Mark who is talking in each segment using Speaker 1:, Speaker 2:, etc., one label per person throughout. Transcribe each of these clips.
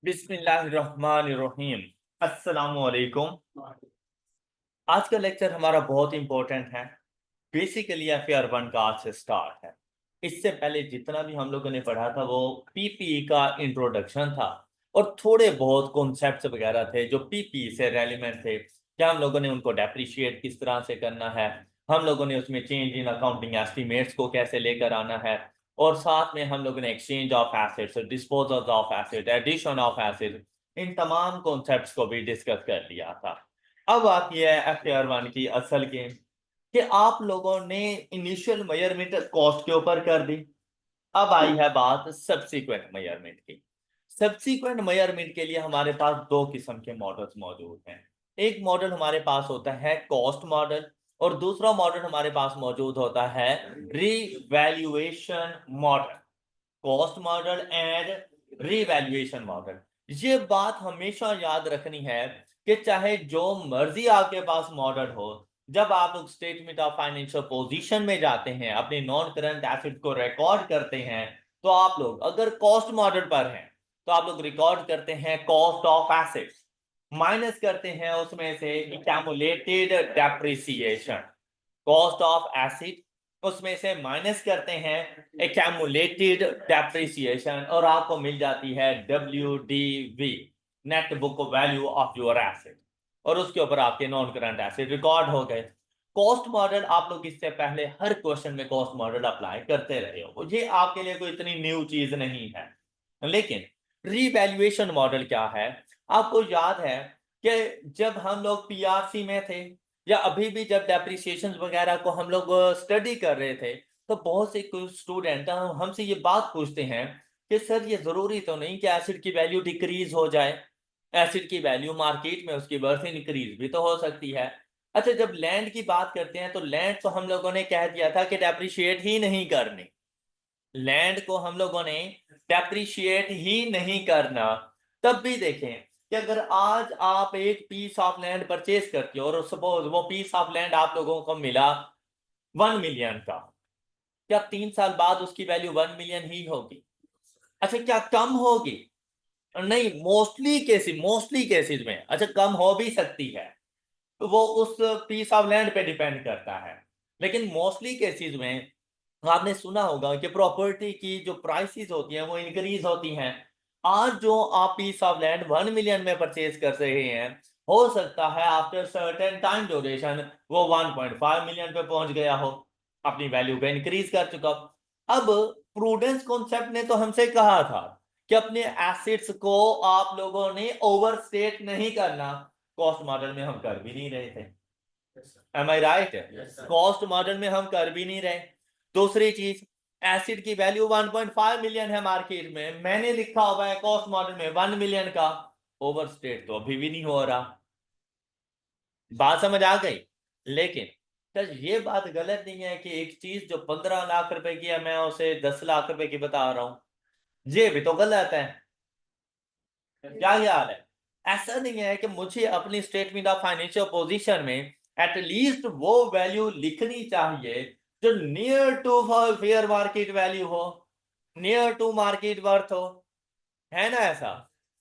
Speaker 1: बिस्मिल्लाहिर्रहमानिर्रहीम। अस्सलामुअलैकुम। आज का लेक्चर हमारा बहुत इंपॉर्टेंट है। बेसिकली FR1 का आज से स्टार्ट है। इससे पहले जितना भी हम लोगों ने पढ़ा था वो पीपीई का इंट्रोडक्शन था और थोड़े बहुत कॉन्सेप्ट्स वगैरह थे जो पीपीई से रेलिवेंट थे। क्या हम लोगों ने उनको डेप्रिशिएट किस तरह से करना है, हम लोगों ने उसमें चेंज इन अकाउंटिंग एस्टिमेट्स को कैसे लेकर आना है, और साथ में हम लोगों ने exchange of assets, disposal of asset, addition of asset, इन तमाम कॉन्सेप्ट्स को भी डिस्कस कर लिया था। अब आती है FR1 की असल गेम कि आप लोगों ने इनिशियल मेजरमेंट कॉस्ट के ऊपर कर दी। अब आई है बात सब्सीक्वेंट मेजरमेंट की। सब्सीक्वेंट मेजरमेंट के लिए हमारे पास दो किस्म के मॉडल्स मौजूद हैं। एक मॉडल हमारे पास होता है कॉस्ट मॉडल और दूसरा मॉडल हमारे पास मौजूद होता है revaluation model. Cost model and revaluation model. ये बात हमेशा याद रखनी है कि चाहे जो मर्जी आपके पास मॉडल हो, जब आप लोग स्टेटमेंट ऑफ फाइनेंशियल पोजीशन में जाते हैं, अपने नॉन करंट एसेट को रिकॉर्ड करते हैं, तो आप लोग अगर कॉस्ट मॉडल पर हैं तो आप लोग रिकॉर्ड करते हैं कॉस्ट ऑफ एसेट्स, माइनस करते हैं उसमें से accumulated depreciation. Cost of asset उसमें से माइनस करते हैं एक्यूमुलेटेड डेप्रिसिएशन और आपको मिल जाती है WDV, net book value of your asset, और उसके ऊपर आपके नॉन करंट एसेट रिकॉर्ड हो गए। कॉस्ट मॉडल आप लोग इससे पहले हर क्वेश्चन में कॉस्ट मॉडल अप्लाई करते रहे हो, ये आपके लिए कोई इतनी न्यू चीज नहीं है। लेकिन रीवैल्यूएशन मॉडल क्या है? आपको याद है कि जब हम लोग पीआरसी में थे या अभी भी जब डेप्रिसिएशन वगैरह को हम लोग स्टडी कर रहे थे, तो बहुत से कुछ स्टूडेंट हमसे ये बात पूछते हैं कि सर ये जरूरी तो नहीं कि एसिड की वैल्यू डिक्रीज हो जाए, एसिड की वैल्यू मार्केट में उसकी वर्थ इंक्रीज भी तो हो सकती है। अच्छा, जब लैंड की बात करते हैं तो लैंड तो हम लोगों ने कह दिया था कि डेप्रिशिएट ही नहीं करनी। लैंड को हम लोगों ने डेप्रिशिएट ही नहीं करना। तब भी देखें कि अगर आज आप एक पीस ऑफ लैंड परचेज करते हो और सपोज वो पीस ऑफ लैंड आप लोगों को मिला 1 मिलियन का, क्या 3 साल बाद उसकी वैल्यू 1 मिलियन ही होगी? अच्छा, क्या कम होगी? नहीं, मोस्टली केसेस में अच्छा कम हो भी सकती है, तो वो उस पीस ऑफ लैंड पे डिपेंड करता है। लेकिन मोस्टली केसेस में आपने सुना होगा कि प्रॉपर्टी की जो प्राइसेस होती हैं वो इंक्रीज होती हैं। आज जो आप पीस ऑफ लैंड 1 मिलियन में परचेज कर रहे हैं, हो सकता है आफ्टर सर्टेन टाइम ड्यूरेशन वो 1.5 मिलियन पे पहुंच गया हो, अपनी वैल्यू पे इंक्रीज कर चुका हो। अब प्रूडेंस कॉन्सेप्ट ने तो हमसे कहा था कि अपने एसेट्स को आप लोगों ने ओवरस्टेट नहीं करना। कॉस्ट मॉडल में हम कर भी नहीं रहे थे। M I right? Cost model में हम कर भी नहीं रहे। दूसरी चीज, एसिड की वैल्यू 1.5 मिलियन है मार्केट में, मैंने लिखा हुआ है कॉस्ट मॉडल में 1 मिलियन का, ओवरस्टेट तो अभी भी नहीं हो रहा। बात समझ आ गई? लेकिन सर ये बात गलत नहीं है कि एक चीज जो 15 लाख रुपए की है मैं उसे 10 लाख रुपए की बता रहा हूं, ये भी तो गलत है। क्या ख्याल है? ऐसा नहीं है कि मुझे अपनी स्टेटमेंट ऑफ फाइनेंशियल पोजीशन में एटलीस्ट वो वैल्यू लिखनी चाहिए जो near to fair market value हो, नियर टू मार्केट वर्थ हो, है ना ऐसा?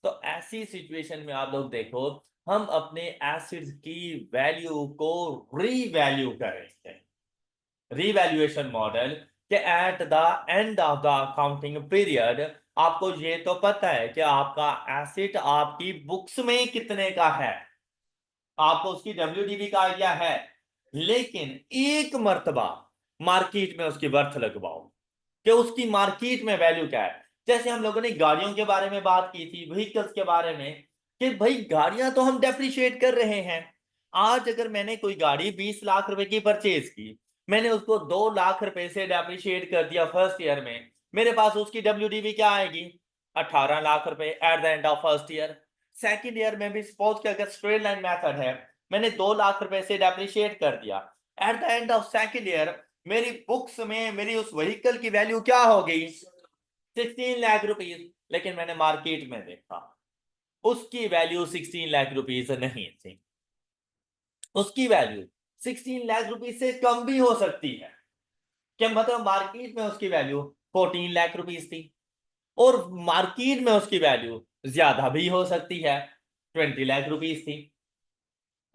Speaker 1: तो ऐसी सिचुएशन में आप लोग देखो, हम अपने एसिड्स की वैल्यू को रीवैल्यू करेंगे। रिवैल्यूएशन मॉडल के eight the end of the accounting period आपको ये तो पता है कि आपका एसेट आपकी बुक्स में कितने का है, आपको उसकी WDV का आइडिया है, लेकिन एक मर्तबा मार्केट में उसकी वर्थ लगवाओ कि उसकी मार्केट में वैल्यू क्या है। जैसे हम लोगों ने गाड़ियों के बारे में बात की थी, व्हीकल्स के बारे में, कि भाई गाड़ियां तो हम डेप्रिशिएट कर रहे हैं। आज अगर मैंने कोई गाड़ी 20 लाख रुपए की परचेज की, मैंने उसको 2 लाख रुपए से डेप्रिशिएट कर दिया फर्स्ट ईयर में, मेरे पास उसकी WDV क्या आएगी? 18 लाख रुपए eight the end of first year. Second year में भी सपोज कि अगर स्ट्रेट लाइन मेथड है, मैंने 2 लाख रुपए से डेप्रिशिएट कर दिया, eight the end of second year मेरी बुक्स में मेरी उस व्हीकल की वैल्यू क्या हो गई? 16 लाख रुपीज। लेकिन मैंने मार्केट में देखा उसकी वैल्यू 16 लाख रुपीज नहीं थी, उसकी वैल्यू 16 लाख रुपीज से कम भी हो सकती है। क्या मतलब मार्केट में उसकी वैल्यू 14 लाख रुपीज थी। और मार्केट में उसकी वैल्यू ज्यादा भी हो सकती है, 20 लाख रुपीस थी।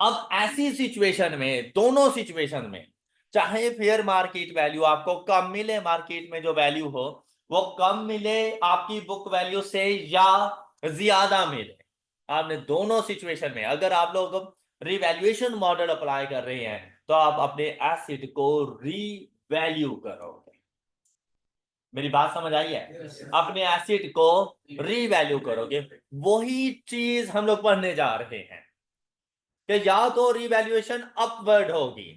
Speaker 1: अब ऐसी सिचुएशन में, दोनों सिचुएशन में, चाहे फेयर मार्केट वैल्यू आपको कम मिले, मार्केट में जो वैल्यू हो वो कम मिले आपकी बुक वैल्यू से या ज्यादा मिले, आपने दोनों सिचुएशन में अगर आप लोग रिवैल्यूएशन मॉडल अप्लाई कर रहे हैं तो आप अपने एसेट को रीवैल्यू करोगे। मेरी बात समझ आई है? अपने एसेट को रीवैल्यू करोगे। वही चीज हम लोग पढ़ने जा रहे हैं कि या तो रिवैल्यूएशन अपवर्ड होगी,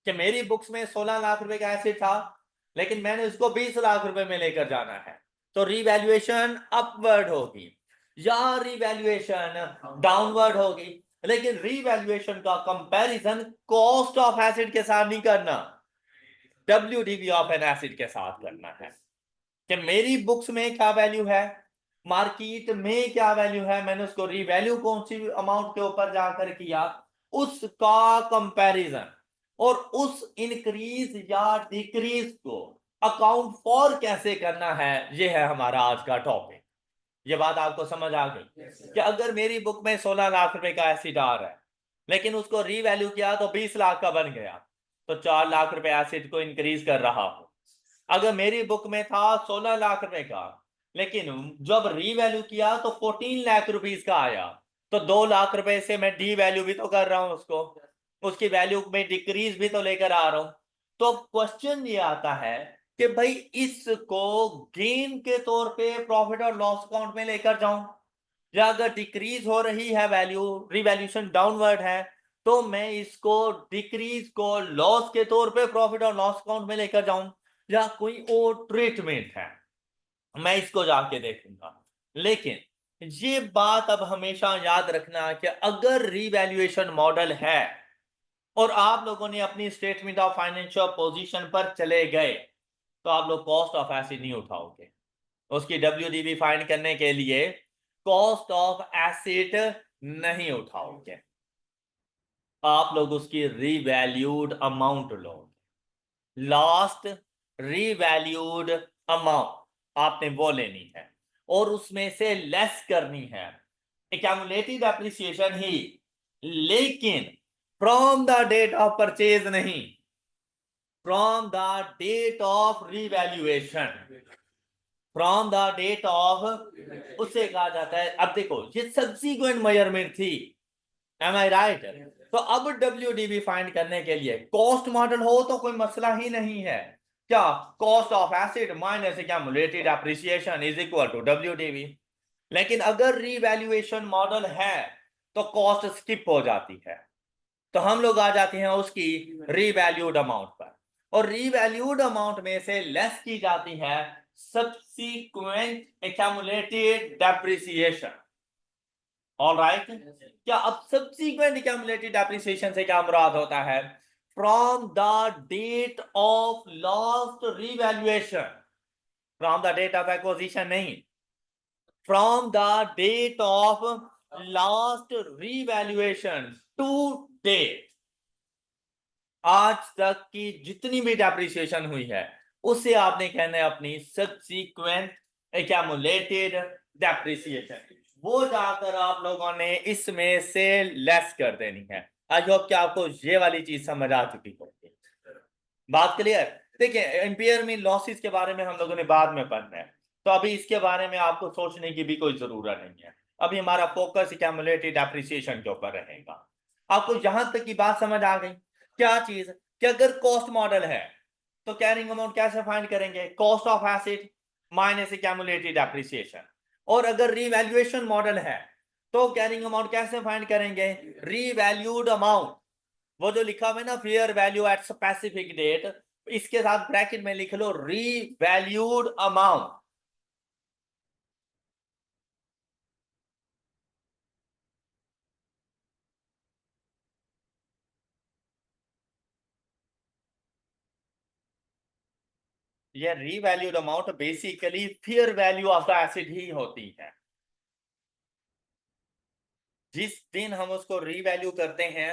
Speaker 1: कि मेरी बुक्स में 16 लाख रुपए का एसेट था लेकिन मैंने उसको 20 लाख रुपए में लेकर जाना है, तो रिवैल्यूएशन अपवर्ड होगी, या रिवैल्यूएशन डाउनवर्ड होगी। लेकिन रिवैल्यूएशन का कंपैरिजन कॉस्ट ऑफ एसेट के साथ नहीं करना, WDV ऑफ एन एसेट के साथ करना है, कि मेरी बुक्स में क्या वैल्यू है, मार्केट में क्या वैल्यू है, मैंने उसको रीवैल्यू कौन सी अमाउंट के ऊपर जाकर किया, उसका कंपैरिजन, और उस इंक्रीज या डिक्रीज को अकाउंट फॉर कैसे करना है, ये है हमारा आज का टॉपिक। ये बात आपको समझ आ गई कि अगर मेरी बुक में 16 लाख रुपए का एसिड आ रहा है लेकिन उसको रीवैल्यू किया तो 20 लाख का बन गया, तो 4 लाख रुपए एसिड को इंक्रीज कर रहा हूं। अगर मेरी बुक में था 16 लाख रुपए का लेकिन जब रीवैल्यू किया तो 14 लाख रुपीस का आया, तो 2 लाख रुपए से मैं डी वैल्यू भी तो कर रहा हूं उसको, उसकी वैल्यू में डिक्रीज भी तो लेकर आ रहा हूं। तो क्वेश्चन ये आता है कि भाई इसको गेन के तौर पे प्रॉफिट और लॉस अकाउंट में लेकर जाऊं, या अगर डिक्रीज हो रही है वैल्यू, रिवैल्यूएशन डाउनवर्ड है, तो मैं इसको डिक्रीज को लॉस के तौर पे प्रॉफिट और लॉस अकाउंट में लेकर जाऊं, या कोई और ट्रीटमेंट है, मैं इसको जाके देखूंगा। लेकिन ये बात अब हमेशा याद रखना कि अगर रिवैल्यूएशन मॉडल है और आप लोगों ने अपनी स्टेटमेंट ऑफ फाइनेंशियल पोजीशन पर चले गए तो आप लोग कॉस्ट ऑफ एसिड नहीं उठाओगे। उसकी WDV फाइंड करने के लिए कॉस्ट ऑफ एसिड नहीं उठाओगे, आप लोग उसकी रीवैल्यूड अमाउंट लोगे। लास्ट रीवैल्यूड अमाउंट आपने वो लेनी है और उसमें से लेस करनी है एक्यूमुलेटेड एप्रिसिएशन ही, लेकिन from the date of purchase नहीं, from the date of revaluation, from the date of, उससे कहा जाता है। अब देखो ये सब्सीक्वेंट मेजरमेंट थी, एम आई राइट? तो अब WDV फाइंड करने के लिए कॉस्ट मॉडल हो तो कोई मसला ही नहीं है, क्या cost of asset minus accumulated depreciation is equal to WDV। लेकिन अगर रिवैल्यूएशन मॉडल है तो कॉस्ट स्किप हो जाती है, तो हम लोग आ जाते हैं उसकी रीवैल्यूड अमाउंट पर, और रीवैल्यूड अमाउंट में से लेस की जाती है सब्सीक्वेंट एक्यूमुलेटेड डेप्रिसिएशन। ऑलराइट, क्या अब सब्सीक्वेंट एक्यूमुलेटेड डेप्रिसिएशन से क्या मुराद होता है? From the date of last revaluation, from the date of acquisition नहीं, from the date of last revaluation to date, आज तक की जितनी भी डेप्रिसिएशन हुई है उसे आपने कहना है अपनी सब्सीक्वेंट एक्यूमुलेटेड डेप्रिसिएशन, वो जाकर आप लोगों ने इसमें से लेस कर देनी है। आई होप कि आपको ये वाली चीज समझ आ चुकी होगी। बात क्लियर? देखिए इम्पेयरमेंट लॉसेस के बारे में हम लोगों ने बाद में पढ़ना है, तो अभी इसके बारे में आपको सोचने की भी कोई जरूरत नहीं है। अभी हमारा फोकस एक्यूमुलेटेड डेप्रिसिएशन के ऊपर रहेगा। आपको यहां तक की बात समझ आ गई? क्या चीज कि अगर कॉस्ट मॉडल है तो कैरिंग अमाउंट कैसे फाइंड करेंगे? Cost of asset minus accumulated depreciation. और अगर रीवैल्यूएशन मॉडल है तो कैरिंग अमाउंट कैसे फाइंड करेंगे? रीवैल्यूड अमाउंट, वो जो लिखा हुआ है ना fair value at specific date, इसके साथ ब्रैकेट में लिख लो रीवैल्यूड अमाउंट। ये revalued amount basically fair value of the asset ही होती है। जिस दिन हम उसको रीवैल्यू करते हैं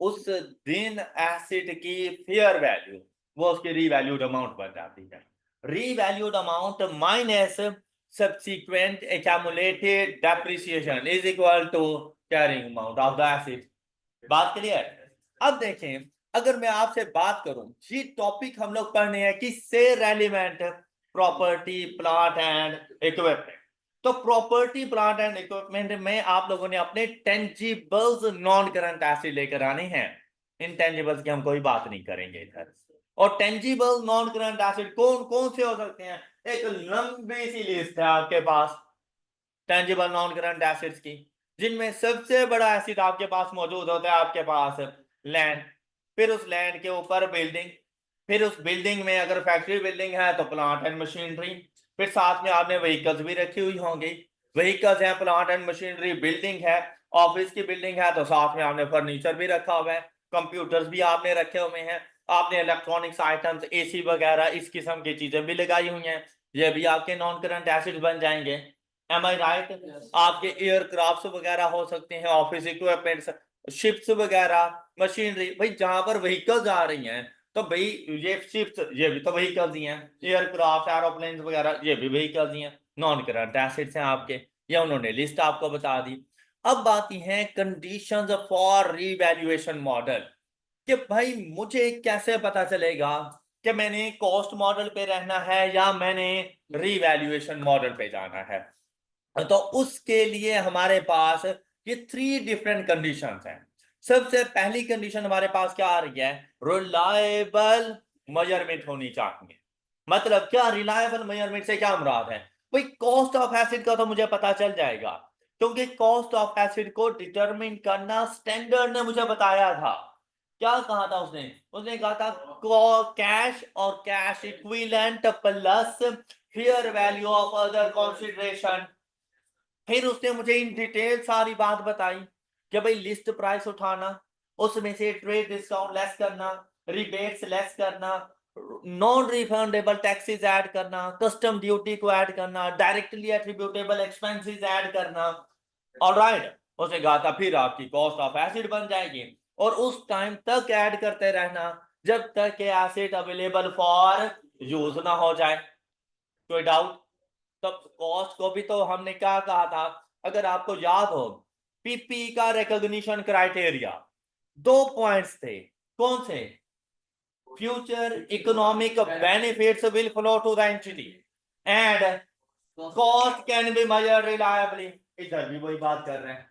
Speaker 1: उस दिन एसेट की फेयर वैल्यू वो उसकी रीवैल्यूड अमाउंट बन जाती है। Revalued amount minus subsequent accumulated depreciation is equal to carrying amount of the asset। बात क्लियर? अब देखें, अगर मैं आपसे बात करूं, ये टॉपिक हम लोग पढ़ने हैं किससे relevant, property plant and equipment. तो प्रॉपर्टी प्लांट एंड इक्विपमेंट में आप लोगों ने अपने टेंजिबल्स नॉन करंट एसेट लेकर आने हैं। इनटेंजिबल्स की हम कोई बात नहीं करेंगे इधर। और टेंजिबल नॉन करंट एसेट कौन कौन से हो सकते हैं? एक लंबी सी लिस्ट है आपके पास टेंजिबल नॉन करंट एसेट्स की, जिनमें सबसे बड़ा एसेट आपके पास मौजूद होता है आपके पास लैंड, फिर उस लैंड के ऊपर बिल्डिंग, फिर उस बिल्डिंग में अगर फैक्ट्री बिल्डिंग है तो प्लांट एंड मशीनरी, फिर साथ में आपने व्हीकल्स भी रखी हुई होंगी, व्हीकल्स है, प्लांट एंड मशीनरी, बिल्डिंग है, ऑफिस की बिल्डिंग है तो साथ में आपने फर्नीचर भी रखा हुआ है, कंप्यूटर्स भी आपने रखे हुए हैं, आपने इलेक्ट्रॉनिक्स आइटम्स एसी वगैरह इस किस्म की चीजें भी लगाई हुई हैं, ये भी आपके नॉन करंट एसेट बन जाएंगे। M I right? आपके एयरक्राफ्ट वगैरह हो सकते हैं, ऑफिस इक्विपमेंट्स, शिप्स वगैरह, मशीनरी। भाई जहां पर व्हीकल्स आ रही हैं तो भाई ये शिप्स ये भी तो व्हीकल्स ही हैं, एयरक्राफ्ट एरोप्लेन वगैरह ये भी व्हीकल्स ही हैं, नॉन करंट एसेट्स हैं आपके। ये उन्होंने लिस्ट आपको बता दी। अब आती हैं कंडीशंस फॉर रीवैल्यूएशन मॉडल, कि भाई मुझे कैसे पता चलेगा कि मैंने कॉस्ट मॉडल पे रहना है या मैंने रीवैल्यूएशन मॉडल पे जाना है। तो उसके लिए हमारे पास ये 3 डिफरेंट कंडीशंस हैं। सबसे पहली कंडीशन हमारे पास क्या आ रही है? रिलायबल मेजरमेंट होनी चाहिए। मतलब क्या रिलायबल मेजरमेंट से क्या मुराद है? भाई कॉस्ट ऑफ एसिड का तो मुझे पता चल जाएगा, क्योंकि कॉस्ट ऑफ एसिड को डिटरमिन करना स्टैंडर्ड ने मुझे बताया था। क्या कहा था उसने? उसने कहा था कैश और cash equivalent plus fair value of other consideration. फिर उसने मुझे इन डिटेल सारी बात बताई कि भाई लिस्ट प्राइस उठाना, उसमें से ट्रेड डिस्काउंट लेस करना, रिबेट्स लेस करना, नॉन रिफंडेबल टैक्सेस ऐड करना, कस्टम ड्यूटी को ऐड करना, डायरेक्टली एट्रीब्यूटेबल एक्सपेंसेस ऐड करना। ऑलराइट, उसने कहा था फिर आपकी कॉस्ट ऑफ एसिड बन जाएगी, और उस टाइम तक ऐड करते रहना जब तक कि एसिड अवेलेबल फॉर यूज ना हो जाए। कोई डाउट? तब कॉस्ट को भी तो हमने क्या कहा था, अगर आपको याद हो, पीपी का रिकॉग्निशन क्राइटेरिया 2 पॉइंट्स थे। कौन से? Future economic benefits will flow to the entity and cost can be measured reliably. इधर भी वही बात कर रहे हैं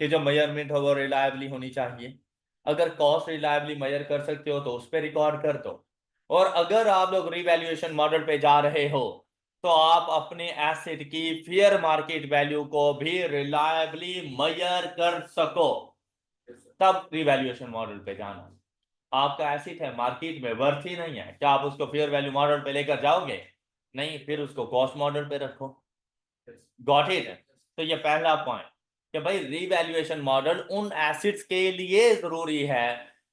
Speaker 1: कि जो मेजरमेंट हो वो रिलायबली होनी चाहिए। अगर कॉस्ट रिलायबली मेजर कर सकते हो तो उस पर रिकॉर्ड कर दो, और अगर आप लोग रिवैल्यूएशन मॉडल पे जा रहे हो तो आप अपने एसेट की फेयर मार्केट वैल्यू को भी रिलायबली मेजर कर सको, तब रिवैल्यूएशन मॉडल पे जाना। आपका एसेट है मार्केट में वर्थ ही नहीं है, क्या आप उसको फेयर वैल्यू मॉडल पे लेकर जाओगे? नहीं, फिर उसको कॉस्ट मॉडल पे रखो। Got it? तो ये पहला पॉइंट कि भाई रिवैल्यूएशन मॉडल उन एसेट्स के लिए जरूरी है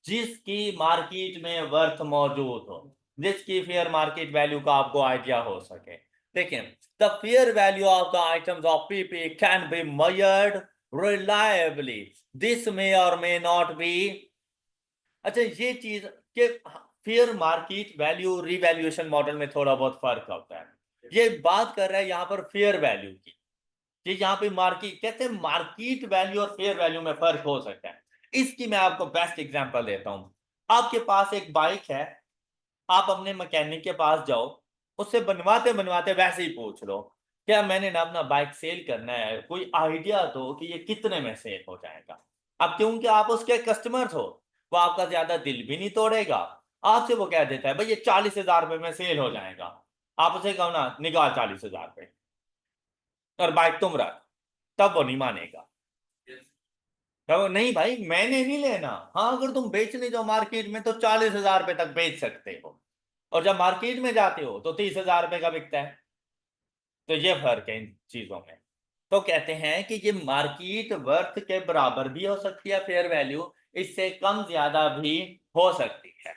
Speaker 1: जिसकी मार्केट में वर्थ मौजूद हो, जिसकी फेयर मार्केट वैल्यू का आपको आइडिया हो सके। देखिए, the fair value of the items of PP can be measured reliably, this may और मे नॉट बी। अच्छा, ये चीज के fair market value revaluation model में थोड़ा बहुत फर्क होता है। ये बात कर रहा है यहाँ पर फेयर वैल्यू की, ये यहाँ पे मार्केट कहते हैं, मार्केट वैल्यू और फेयर वैल्यू में फर्क हो सकता है। इसकी मैं आपको बेस्ट एग्जांपल देता हूं। आपके पास एक बाइक है, आप अपने मैकेनिक के पास जाओ, उससे बनवाते बनवाते वैसे ही पूछ लो, क्या मैंने ना अपना बाइक सेल करना है, कोई आइडिया दो कि ये कितने में सेल हो जाएगा। अब क्योंकि आप उसके कस्टमर हो, वो आपका ज्यादा दिल भी नहीं तोड़ेगा, आपसे वो कह देता है भाई ये 40,000 रुपए में सेल हो जाएगा। आप उसे कहो ना निकाल 40,000 रुपए और बाइक तुम रख, तब वो नहीं मानेगा। तो नहीं भाई मैंने नहीं लेना। हाँ, अगर तुम बेचने जाओ मार्केट में तो 40,000 रुपए तक बेच सकते हो, और जब मार्केट में जाते हो तो 30,000 रुपए का बिकता है। तो ये फर्क है इन चीजों में। तो कहते हैं कि ये मार्केट वर्थ के बराबर भी हो सकती है फेयर वैल्यू, इससे कम ज्यादा भी हो सकती है।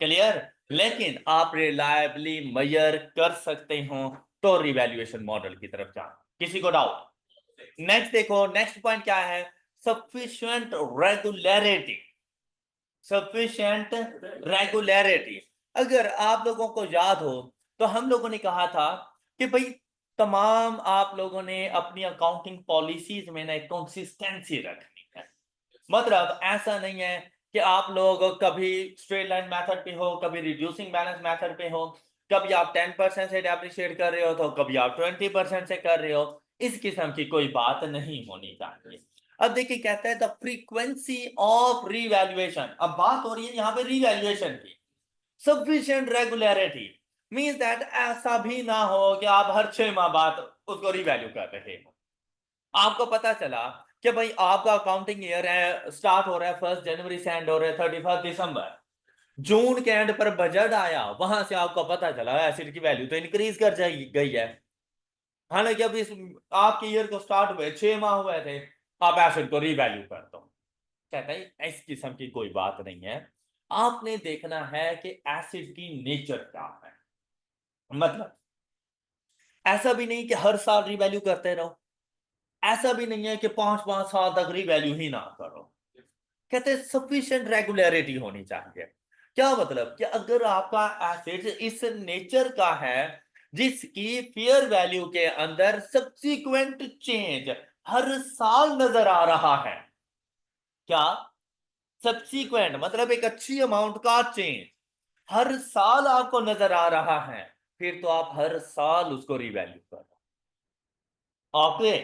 Speaker 1: क्लियर? लेकिन आप रिलायबली मेजर कर सकते हो तो रिवैल्यूएशन मॉडल की तरफ जाना। किसी को डाउट? नेक्स्ट देखो, नेक्स्ट पॉइंट क्या है? Sufficient regularity. सफिशिएंट रेगुलरिटी, अगर आप लोगों को याद हो तो हम लोगों ने कहा था कि भाई तमाम आप लोगों ने अपनी अकाउंटिंग पॉलिसीज में ना कंसिस्टेंसी रखनी है। मतलब ऐसा नहीं है कि आप लोग कभी स्ट्रेट लाइन मेथड पे हो, कभी रिड्यूसिंग बैलेंस मेथड पे हो, कभी आप 10% से डेप्रिशिएट कर रहे हो तो कभी आप 20% से कर रहे हो। इस किस्म की कोई बात नहीं होनी चाहिए। अब देखिए कहता है द फ्रीक्वेंसी ऑफ रीवैल्यूएशन, अब बात हो रही है यहाँ पे रीवैल्यूएशन की। सफिशिएंट रेगुलरिटी मींस दैट ऐसा भी ना हो कि आप हर 6 माह बाद उसको रीवैल्यू कर रहे हो। आपको पता चला कि भाई आपका अकाउंटिंग ईयर है, स्टार्ट हो रहा है 1 जनवरी से, एंड हो रहा है 31 दिसंबर। जून के एंड पर बजट आया, वहां से आपको पता चला एसिड की वैल्यू तो इंक्रीज कर जाएगी गई है। हालांकि अब इस आपके ईयर को स्टार्ट हुए 6 माह हुए थे, आप एसिड को रीवैल्यू कर दो। कहता है इस किस्म की कोई बात नहीं है। आपने देखना है कि एसिड की नेचर क्या है। मतलब ऐसा भी नहीं कि हर साल रीवैल्यू करते रहो, ऐसा भी नहीं है कि 5-5 साल तक रीवैल्यू ही ना करो। कहते हैं सफिशिएंट रेगुलरिटी होनी चाहिए। क्या मतलब कि अगर आपका एसेट इस नेचर का है जिसकी फेयर वैल्यू के अंदर सब्सिक्वेंट चेंज हर साल नजर आ रहा है। क्या सब्सिक्वेंट मतलब एक अच्छी अमाउंट का चेंज हर साल आपको नजर आ रहा है, फिर तो आप हर साल उसको रिवैल्यू करो। ओके।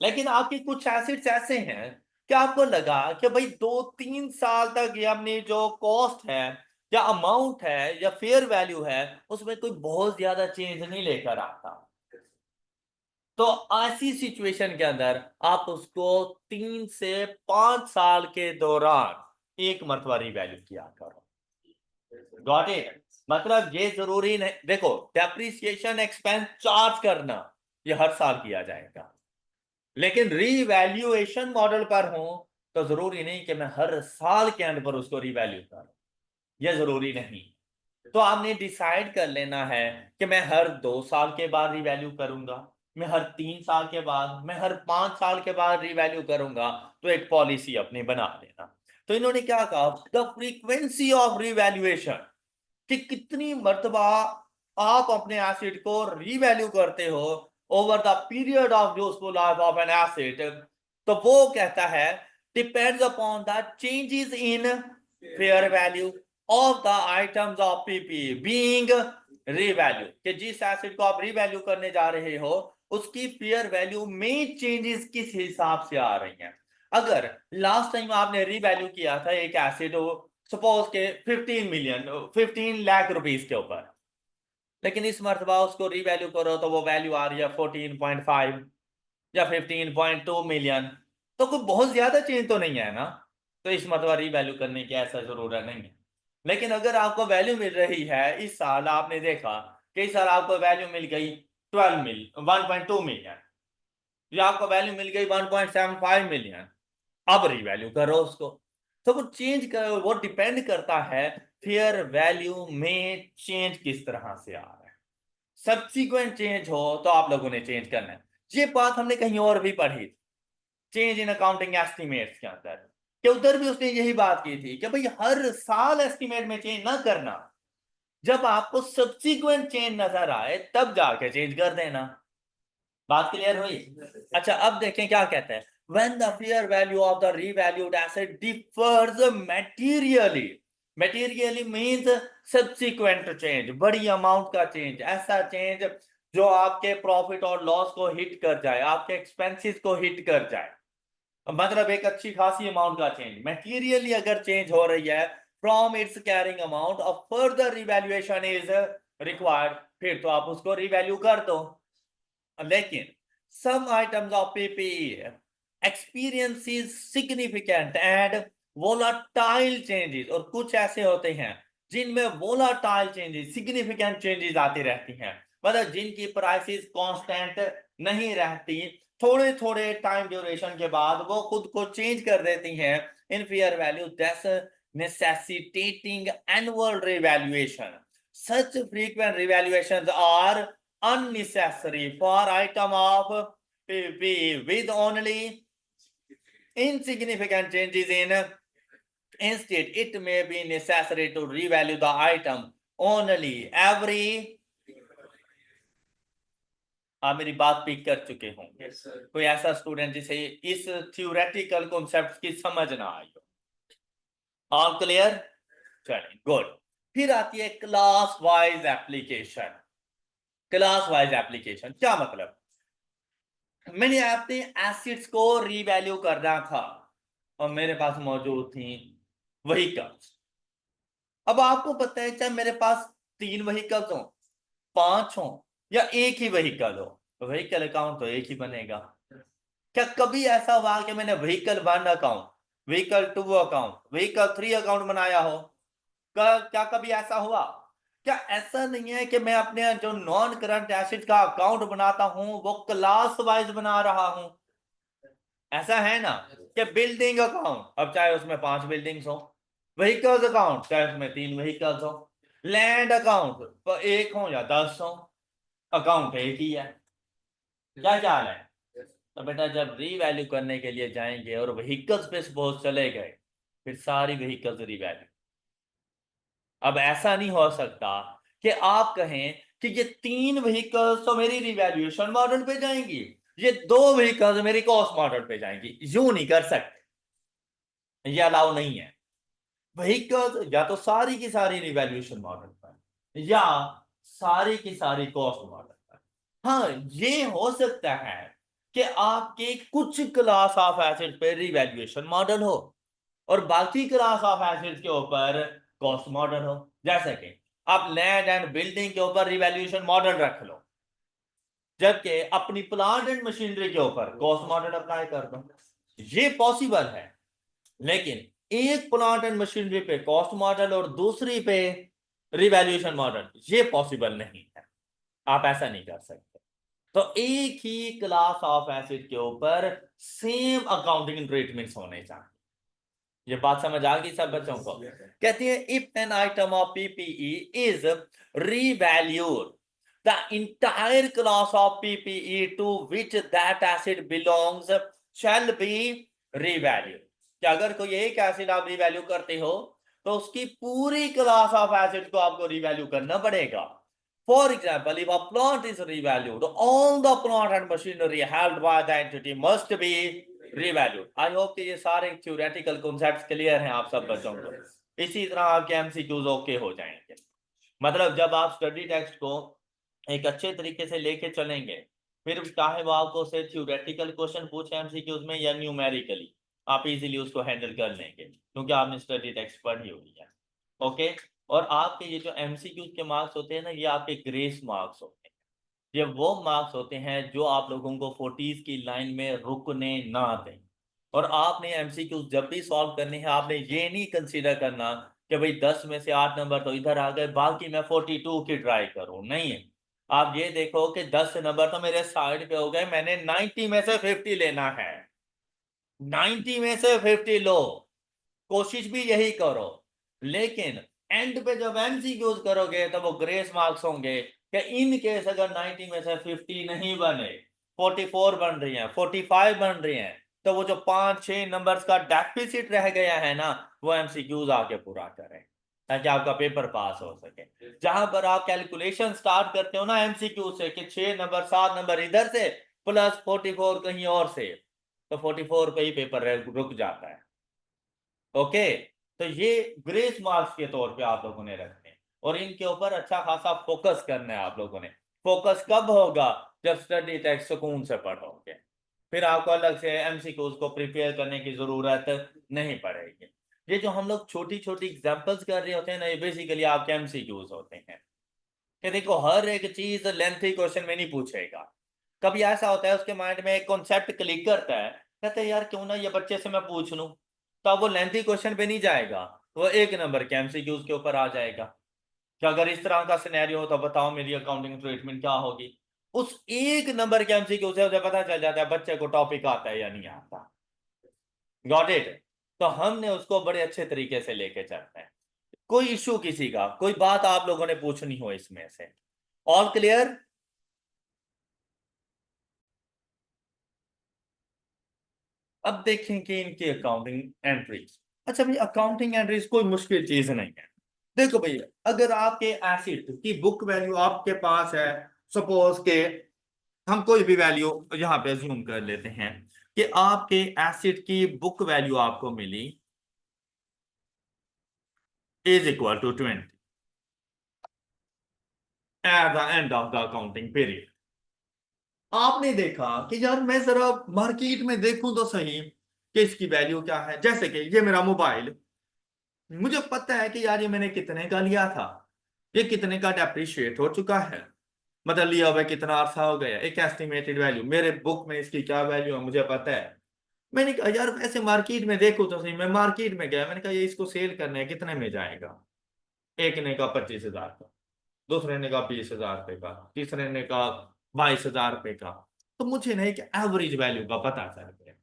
Speaker 1: लेकिन आपके कुछ एसेट्स ऐसे हैं कि आपको लगा कि भाई 2-3 साल तक ये अपनी जो कॉस्ट है या अमाउंट है या फेयर वैल्यू है उसमें कोई बहुत ज्यादा चेंज नहीं लेकर आता, तो ऐसी सिचुएशन के अंदर आप उसको 3 से 5 साल के दौरान एक मरतबा रिवैल्यू किया करो। Got it. मतलब ये जरूरी नहीं, देखो डेप्रिसिएशन एक्सपेंस चार्ज करना ये हर साल किया जाएगा, लेकिन रीवैल्यूएशन मॉडल पर हूं तो जरूरी नहीं कि मैं हर साल के एंड पर उसको रीवैल्यू करूं, यह जरूरी नहीं। तो आपने डिसाइड कर लेना है कि मैं हर 2 साल के बाद रिवैल्यू करूंगा, मैं हर 3 साल के बाद, मैं हर 5 साल के बाद रिवैल्यू करूंगा। तो एक पॉलिसी अपनी बना लेना। तो इन्होंने क्या कहा, द फ्रीक्वेंसी ऑफ रिवैल्यूएशन, कि कितनी मर्तबा आप अपने एसिड को रीवैल्यू करते हो over the period of useful life of N acid. तो वो कहता है depends upon the changes in fair value of the items of PP being revalue, कि जिस एसिड को आप रीवैल्यू करने जा रहे हो उसकी फेयर वैल्यू में चेंजेस किस हिसाब से आ रही हैं। अगर लास्ट टाइम आपने रीवैल्यू किया था एक एसिड सपोज के 15 लाख रुपीस के ऊपर, लेकिन इस मरतबा उसको रीवैल्यू करो तो वो वैल्यू आ रही है 14.5 या 15.2 मिलियन, तो कोई बहुत ज्यादा चेंज तो नहीं है ना। तो इस मरतबा रीवैल्यू करने की ऐसा जरूरत नहीं है। लेकिन अगर आपको वैल्यू मिल रही है, इस साल आपने देखा कि इस साल आपको वैल्यू मिल गई 1.2 मिलियन, या आपको वैल्यू मिल गई 1.75 मिलियन, अब रिवैल्यू करो उसको। तो वो चेंज कर, वो डिपेंड करता है फेयर वैल्यू में चेंज किस तरह से आ रहा है। सब्सिक्वेंट चेंज हो तो आप लोगों ने चेंज करना है। ये बात हमने कहीं और भी पढ़ी थी, चेंज इन अकाउंटिंग एस्टिमेट्स के अंदर, कि उधर भी उसने यही बात की थी कि भाई हर साल एस्टिमेट में चेंज ना करना, जब आपको सब्सिक्वेंट चेंज नजर आए तब जाके चेंज कर देना। बात क्लियर हुई। अच्छा अब देखें क्या कहते हैं, when the fair value of the revalued asset differs materially, materially means subsequent change, बड़ी अमाउंट का चेंज, ऐसा चेंज जो आपके प्रॉफिट और लॉस को हिट कर जाए, आपके एक्सपेंसेस को हिट कर जाए। मतलब एक अच्छी खासी अमाउंट का चेंज मटेरियली अगर चेंज हो रही है from its carrying amount, of further revaluation is required, फिर तो आप उसको रिवैल्यू कर दो। लेकिन some items of PPE experiences significant and volatile changes, और कुछ ऐसे होते हैं जिनमें volatile changes, significant changes आती रहती हैं, मतलब जिनकी प्राइसेस कांस्टेंट नहीं रहती, थोड़े थोड़े टाइम ड्यूरेशन के बाद वो खुद को चेंज कर देती हैं in fair value, that's necessitating annual revaluation. Such frequent revaluations are unnecessary for item of PP with only insignificant changes in. Instead, it may be necessary to revalue the item only every आप मेरी बात pick कर चुके होंगे।
Speaker 2: Yes, sir.
Speaker 1: कोई ऐसा student जिसे इस थ्योरेटिकल कॉन्सेप्ट की समझ ना आई हो। All clear? चलिए गुड। फिर आती है class wise application. Class wise application क्या मतलब? मैंने अपने एसिड्स को रीवैल्यू करना था और मेरे पास मौजूद थी व्हीकल्स। अब आपको पता है चाहे मेरे पास 3 व्हीकल्स हो, 5 हो या एक ही व्हीकल हो, व्हीकल अकाउंट तो एक ही बनेगा। क्या कभी ऐसा हुआ कि मैंने vehicle 1 account, vehicle 2 account, vehicle 3 account बनाया हो? क्या कभी ऐसा हुआ? क्या ऐसा नहीं है कि मैं अपने जो नॉन करंट एसिड का अकाउंट बनाता हूं वो क्लास वाइज बना रहा हूं? ऐसा है ना कि बिल्डिंग अकाउंट, अब चाहे उसमें 5 बिल्डिंग्स हो, व्हीकल्स अकाउंट चाहे उसमें 3 व्हीकल्स हो, लैंड अकाउंट 1 हो या 10 हो, अकाउंट एक ही है। क्या ख्याल है? तो बेटा जब रीवैल्यू करने के लिए जाएंगे और व्हीकल्स पे सपोज चले गए, फिर सारी व्हीकल्स रीवैल्यू। अब ऐसा नहीं हो सकता कि आप कहें कि ये 3 व्हीकल्स तो मेरी रिवैल्यूएशन मॉडल पे जाएंगी, ये 2 व्हीकल्स मेरी कॉस्ट मॉडल पे जाएंगी। यूं नहीं कर सकते, ये अलाउ नहीं है। व्हीकल्स या तो सारी की सारी रिवैल्यूएशन मॉडल पर या सारी की सारी कॉस्ट मॉडल पर। हाँ, ये हो सकता है कि आपके कुछ क्लास ऑफ एसिड पे रिवैल्यूएशन मॉडल हो और बाकी क्लास ऑफ एसिड्स के ऊपर कॉस्ट मॉडल हो। जैसे कि आप लैंड एंड बिल्डिंग के ऊपर रिवैल्यूएशन मॉडल रख लो, जबकि अपनी प्लांट एंड मशीनरी के ऊपर कॉस्ट मॉडल अप्लाई कर दो। ये पॉसिबल है, लेकिन एक प्लांट एंड मशीनरी पे कॉस्ट मॉडल और दूसरी पे रिवैल्यूएशन मॉडल, ये पॉसिबल नहीं है। आप ऐसा नहीं कर सकते। तो एक ही क्लास ऑफ एसिड के ऊपर सेम अकाउंटिंग ट्रीटमेंट्स होने चाहिए। ये बात समझ आ गई सब बच्चों को? कहती है if an item of PPE is revalued the entire class of PPE to which that asset belongs shall be revalued. कि अगर कोई एक एसिड आप रीवैल्यू करते हो तो उसकी पूरी क्लास ऑफ एसिड को आपको रीवैल्यू करना पड़ेगा। For example, if a plant is revalued, all the plant and machinery held by the entity must be revalued. I hope कि ये सारे theoretical concepts clear हैं आप सब बच्चों को। इसी तरह आपके MCQs ओके हो जाएंगे। मतलब जब आप स्टडी टेक्स्ट को एक अच्छे तरीके से लेके चलेंगे, फिर चाहे वो आपको से थ्योरेटिकल क्वेश्चन पूछे एमसीक्यूज में या न्यूमेरिकली, आप इजीली उसको हैंडल कर लेंगे क्योंकि आपने स्टडी टेक्स्ट पढ़ी हुई है। ओके। और आपके ये जो एमसीक्यूज के मार्क्स होते हैं ना, ये आपके ग्रेस मार्क्स होते हैं। ये वो मार्क्स होते हैं जो आप लोगों को 40s की लाइन में रुकने ना दें। और आपने एमसीक्यूज जब भी सॉल्व करने हैं, आपने ये नहीं कंसीडर करना कि भाई 10 में से 8 नंबर तो इधर आ गए, बाकी मैं 42 की ट्राई करूं। नहीं है, आप ये देखो कि 10 नंबर तो मेरे साइड पे हो गए, मैंने 90 में से 50 लेना है। 90 में से 50 लो, कोशिश भी यही करो। लेकिन एंड पे जब एमसीक्यूज करोगे तो वो ग्रेस मार्क्स होंगे कि इन केस अगर 90 में से 50 नहीं बने, 44 बन रही हैं, 45 बन रही हैं, तो वो जो 5-6 नंबर्स का डेफिसिट रह गया है ना, वो एमसीक्यूज आके पूरा करें ताकि आपका पेपर पास हो सके। जहां पर आप कैलकुलेशन स्टार्ट करते हो ना एमसीक्यू से कि 6 नंबर 7 नंबर इधर से प्लस 44 कहीं और से, तो 44 पे ही पेपर रुक जाता है। ओके। तो ये ग्रेस मार्क्स के तौर पे आप लोगों ने रखने और इनके ऊपर अच्छा खासा फोकस करना है आप लोगों ने। फोकस कब होगा? जब स्टडी टेक्स्ट सुकून से पढ़ोगे, फिर आपको अलग से एमसीक्यूज को प्रिपेयर करने की जरूरत नहीं पड़ेगी। ये जो हम लोग छोटी छोटी एग्जांपल्स कर रहे होते हैं ना, ये बेसिकली आपके एमसीक्यूज होते हैं। कि देखो हर एक चीज लेंथी क्वेश्चन में नहीं पूछेगा। कभी ऐसा होता है उसके माइंड में एक कॉन्सेप्ट क्लिक करता है, कहते हैं यार क्यों ना ये बच्चे से मैं पूछ लूं, तो अब वो लेंथी क्वेश्चन पे नहीं जाएगा, वो 1 नंबर के एमसीक्यूज के ऊपर आ जाएगा कि अगर इस तरह का सिनेरियो हो तो बताओ मेरी अकाउंटिंग ट्रीटमेंट क्या होगी। उस 1 नंबर के एमसीक्यू से उसे पता चल जाता है बच्चे को टॉपिक आता है या नहीं आता। Got it? तो हमने उसको बड़े अच्छे तरीके से लेके चलते हैं। कोई इशू किसी का, कोई बात आप लोगों ने पूछनी हो इसमें से? All clear? अब देखें कि इनकी अकाउंटिंग एंट्रीज। अच्छा भाई, अकाउंटिंग एंट्रीज कोई मुश्किल चीज नहीं है। देखो भैया, अगर आपके एसिड की बुक वैल्यू आपके पास है, सपोज के हम कोई भी वैल्यू यहाँ पे अज्यूम कर लेते हैं कि आपके एसिड की बुक वैल्यू आपको मिली is equal to 20 at the end of the accounting period. आपने देखा कि यार मैं जरा मार्केट में देखूं तो सही कि इसकी वैल्यू क्या है। जैसे कि ये मेरा मोबाइल, मुझे पता है कि यार ये मैंने कितने का लिया था, ये कितने का डेप्रिशिएट हो चुका है, मतलब लिया हुआ कितना अरसा हो गया, एक एस्टिमेटेड वैल्यू मेरे बुक में इसकी क्या वैल्यू है मुझे पता है। मैंने कहा यार ऐसे मार्केट में देखो तो सही। मैं मार्केट में गया, मैंने कहा ये इसको सेल करने कितने में जाएगा। एक ने कहा 25,000 का, दूसरे ने कहा 20,000 रुपए का, तीसरे ने कहा 22,000 रुपए का। तो मुझे ना एक एवरेज वैल्यू का पता चल गया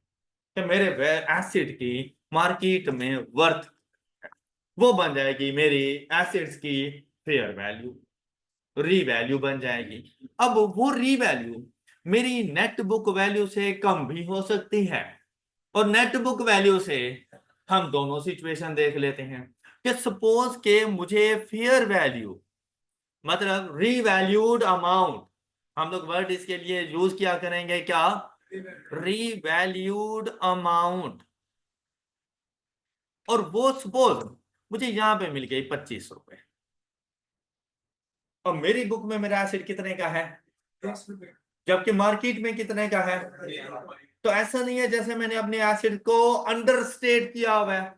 Speaker 1: कि मेरे एसिड की मार्केट में वर्थ वो बन जाएगी मेरी एसिड्स की फेयर वैल्यू, री वैल्यू बन जाएगी। अब वो री वैल्यू मेरी नेट बुक वैल्यू से कम भी हो सकती है, और नेट बुक वैल्यू से हम दोनों सिचुएशन देख लेते हैं कि सपोज के मुझे फेयर वैल्यू मतलब रीवैल्यूड अमाउंट, हम लोग वर्ड इसके लिए यूज किया करेंगे क्या, रीवैल्यूड अमाउंट। और वो सपोज मुझे यहां पे मिल गई 25 रुपए, और मेरी बुक में मेरा एसिड कितने का है, जबकि मार्केट में कितने का है। तो ऐसा नहीं है जैसे मैंने अपने एसिड को अंडरस्टेट किया हुआ है,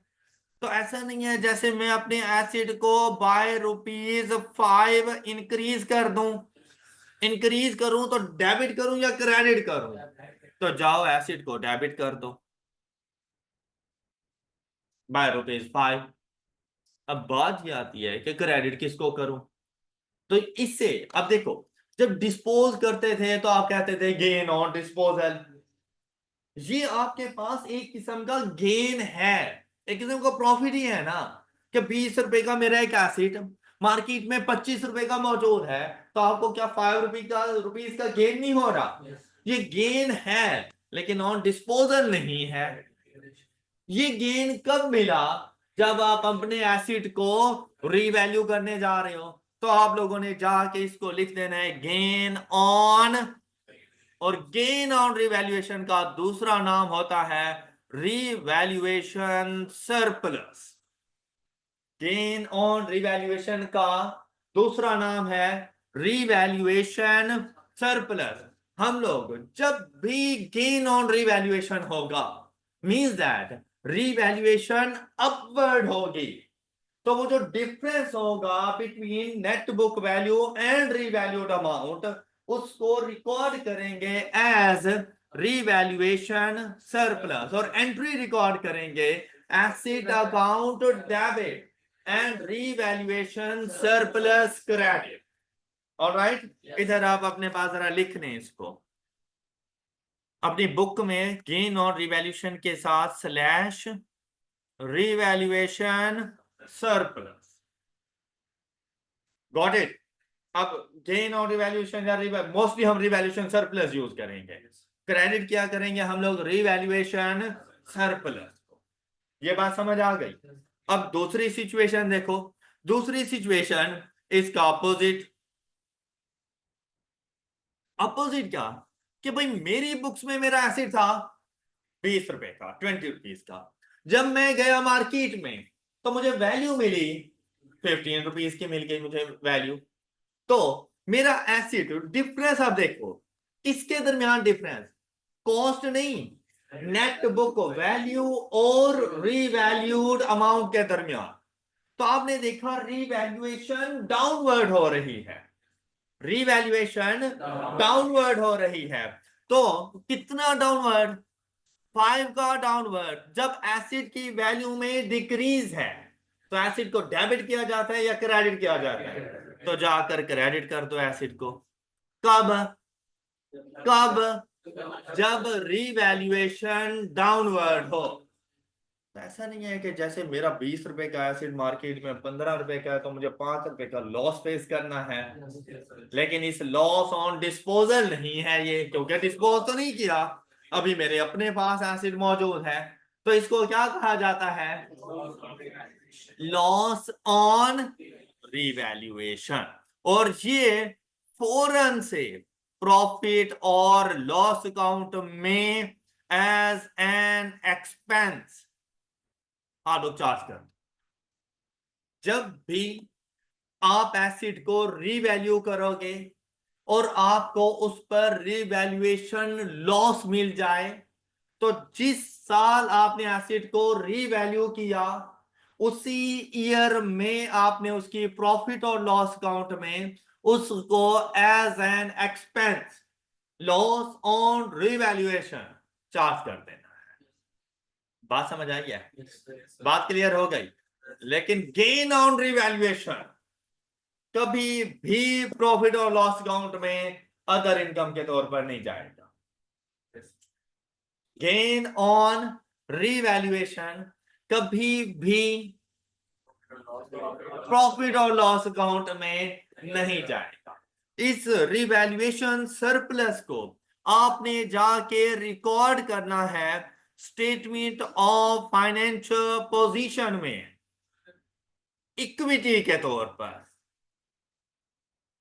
Speaker 1: तो ऐसा नहीं है जैसे मैं अपने एसिड को बाय ₹5 इंक्रीज कर दूं। इंक्रीज करूं तो डेबिट करूं या क्रेडिट करूं, तो जाओ एसिड को डेबिट कर दो बाय ₹5। अब बात ये आती है कि क्रेडिट किसको करूं। तो इससे अब देखो, जब डिस्पोज करते थे तो आप कहते थे गेन ऑन डिस्पोजल। ये आपके पास एक किस्म का गेन है, एक किस्म का प्रॉफिट ही है ना, कि 20 रुपए का मेरा एक एसिड मार्केट में 25 रुपए का मौजूद है, तो आपको क्या ₹5 का गेन नहीं हो रहा। ये गेन है लेकिन ऑन डिस्पोजल नहीं है। ये गेन कब मिला, जब आप अपने एसिड को रीवैल्यू करने जा रहे हो, तो आप लोगों ने जाके इसको लिख देना है गेन ऑन, और गेन ऑन रिवैल्यूएशन का दूसरा नाम होता है revaluation surplus. Gain on revaluation का दूसरा नाम है रिवैल्यूएशन सरप्लस। हम लोग जब भी गेन ऑन रिवैल्यूएशन होगा मींस दैट रिवैल्यूएशन अपवर्ड होगी, तो वो जो डिफरेंस होगा between net book value and revalued amount, उसको रिकॉर्ड करेंगे एज रीवैल्यूएशन सरप्लस, और एंट्री रिकॉर्ड करेंगे asset account debit and revaluation surplus credit. Alright, इधर आप अपने पास जरा लिख लें इसको अपनी बुक में, गेन और रिवैल्यूएशन के साथ slash revaluation surplus. Got it. अब गेन और रिवैल्यूएशन या मोस्टली हम रिवैल्यूएशन सरप्लस यूज करेंगे, क्रेडिट क्या करेंगे हम लोग, रिवैल्यूएशन सरप्लस। ये बात समझ आ गई। अब दूसरी सिचुएशन देखो, दूसरी सिचुएशन इसका अपोजिट। अपोजिट क्या, कि भाई मेरी बुक्स में मेरा एसिड था 20 रुपए का, 20 रुपीज का। जब मैं गया मार्केट में तो मुझे वैल्यू मिली 15 रुपीज की, मिल गई मुझे वैल्यू। तो मेरा एसिड डिफरेंस आप देखो, किसके दरमियान डिफरेंस, कॉस्ट नहीं, नेट बुक वैल्यू और रीवैल्यूड अमाउंट के दरमियान। तो आपने देखा रीवैल्यूएशन डाउनवर्ड हो रही है, रीवैल्यूएशन डाउनवर्ड हो रही है। तो कितना डाउनवर्ड, 5 का डाउनवर्ड। जब एसिड की वैल्यू में डिक्रीज है तो एसिड को डेबिट किया जाता है या क्रेडिट किया जाता है, तो जाकर क्रेडिट कर दो एसिड को। कब, कब, जब रीवैल्यूएशन डाउनवर्ड हो। ऐसा नहीं है कि जैसे मेरा 20 रुपए का एसिड मार्केट में 15 रुपए का है तो मुझे 5 रुपए का लॉस फेस करना है, लेकिन इस लॉस ऑन डिस्पोजल नहीं है ये, क्योंकि डिस्पोज तो नहीं किया, अभी मेरे अपने पास एसिड मौजूद है। तो इसको क्या कहा जाता है, लॉस ऑन रिवैल्यूएशन। और ये फौरन से प्रॉफिट और लॉस अकाउंट में एज एन एक्सपेंस आप लोग चार्ज कर। जब भी आप एसिड को रीवैल्यू करोगे और आपको उस पर रीवैल्यूएशन लॉस मिल जाए, तो जिस साल आपने एसिड को रीवैल्यू किया उसी ईयर में आपने उसकी प्रॉफिट और लॉस अकाउंट में उसको as an expense loss on revaluation charge कर देना है। बात समझ आई है? बात क्लियर हो गई? लेकिन गेन ऑन रीवैल्यूएशन कभी भी प्रॉफिट और लॉस अकाउंट में अदर इनकम के तौर पर नहीं जाएगा। गेन ऑन रीवैल्यूएशन कभी भी प्रॉफिट और लॉस अकाउंट में नहीं जाएगा। इस रिवैल्यूएशन सरप्लस को आपने जाके रिकॉर्ड करना है स्टेटमेंट ऑफ फाइनेंशियल पोजीशन में इक्विटी के तौर पर।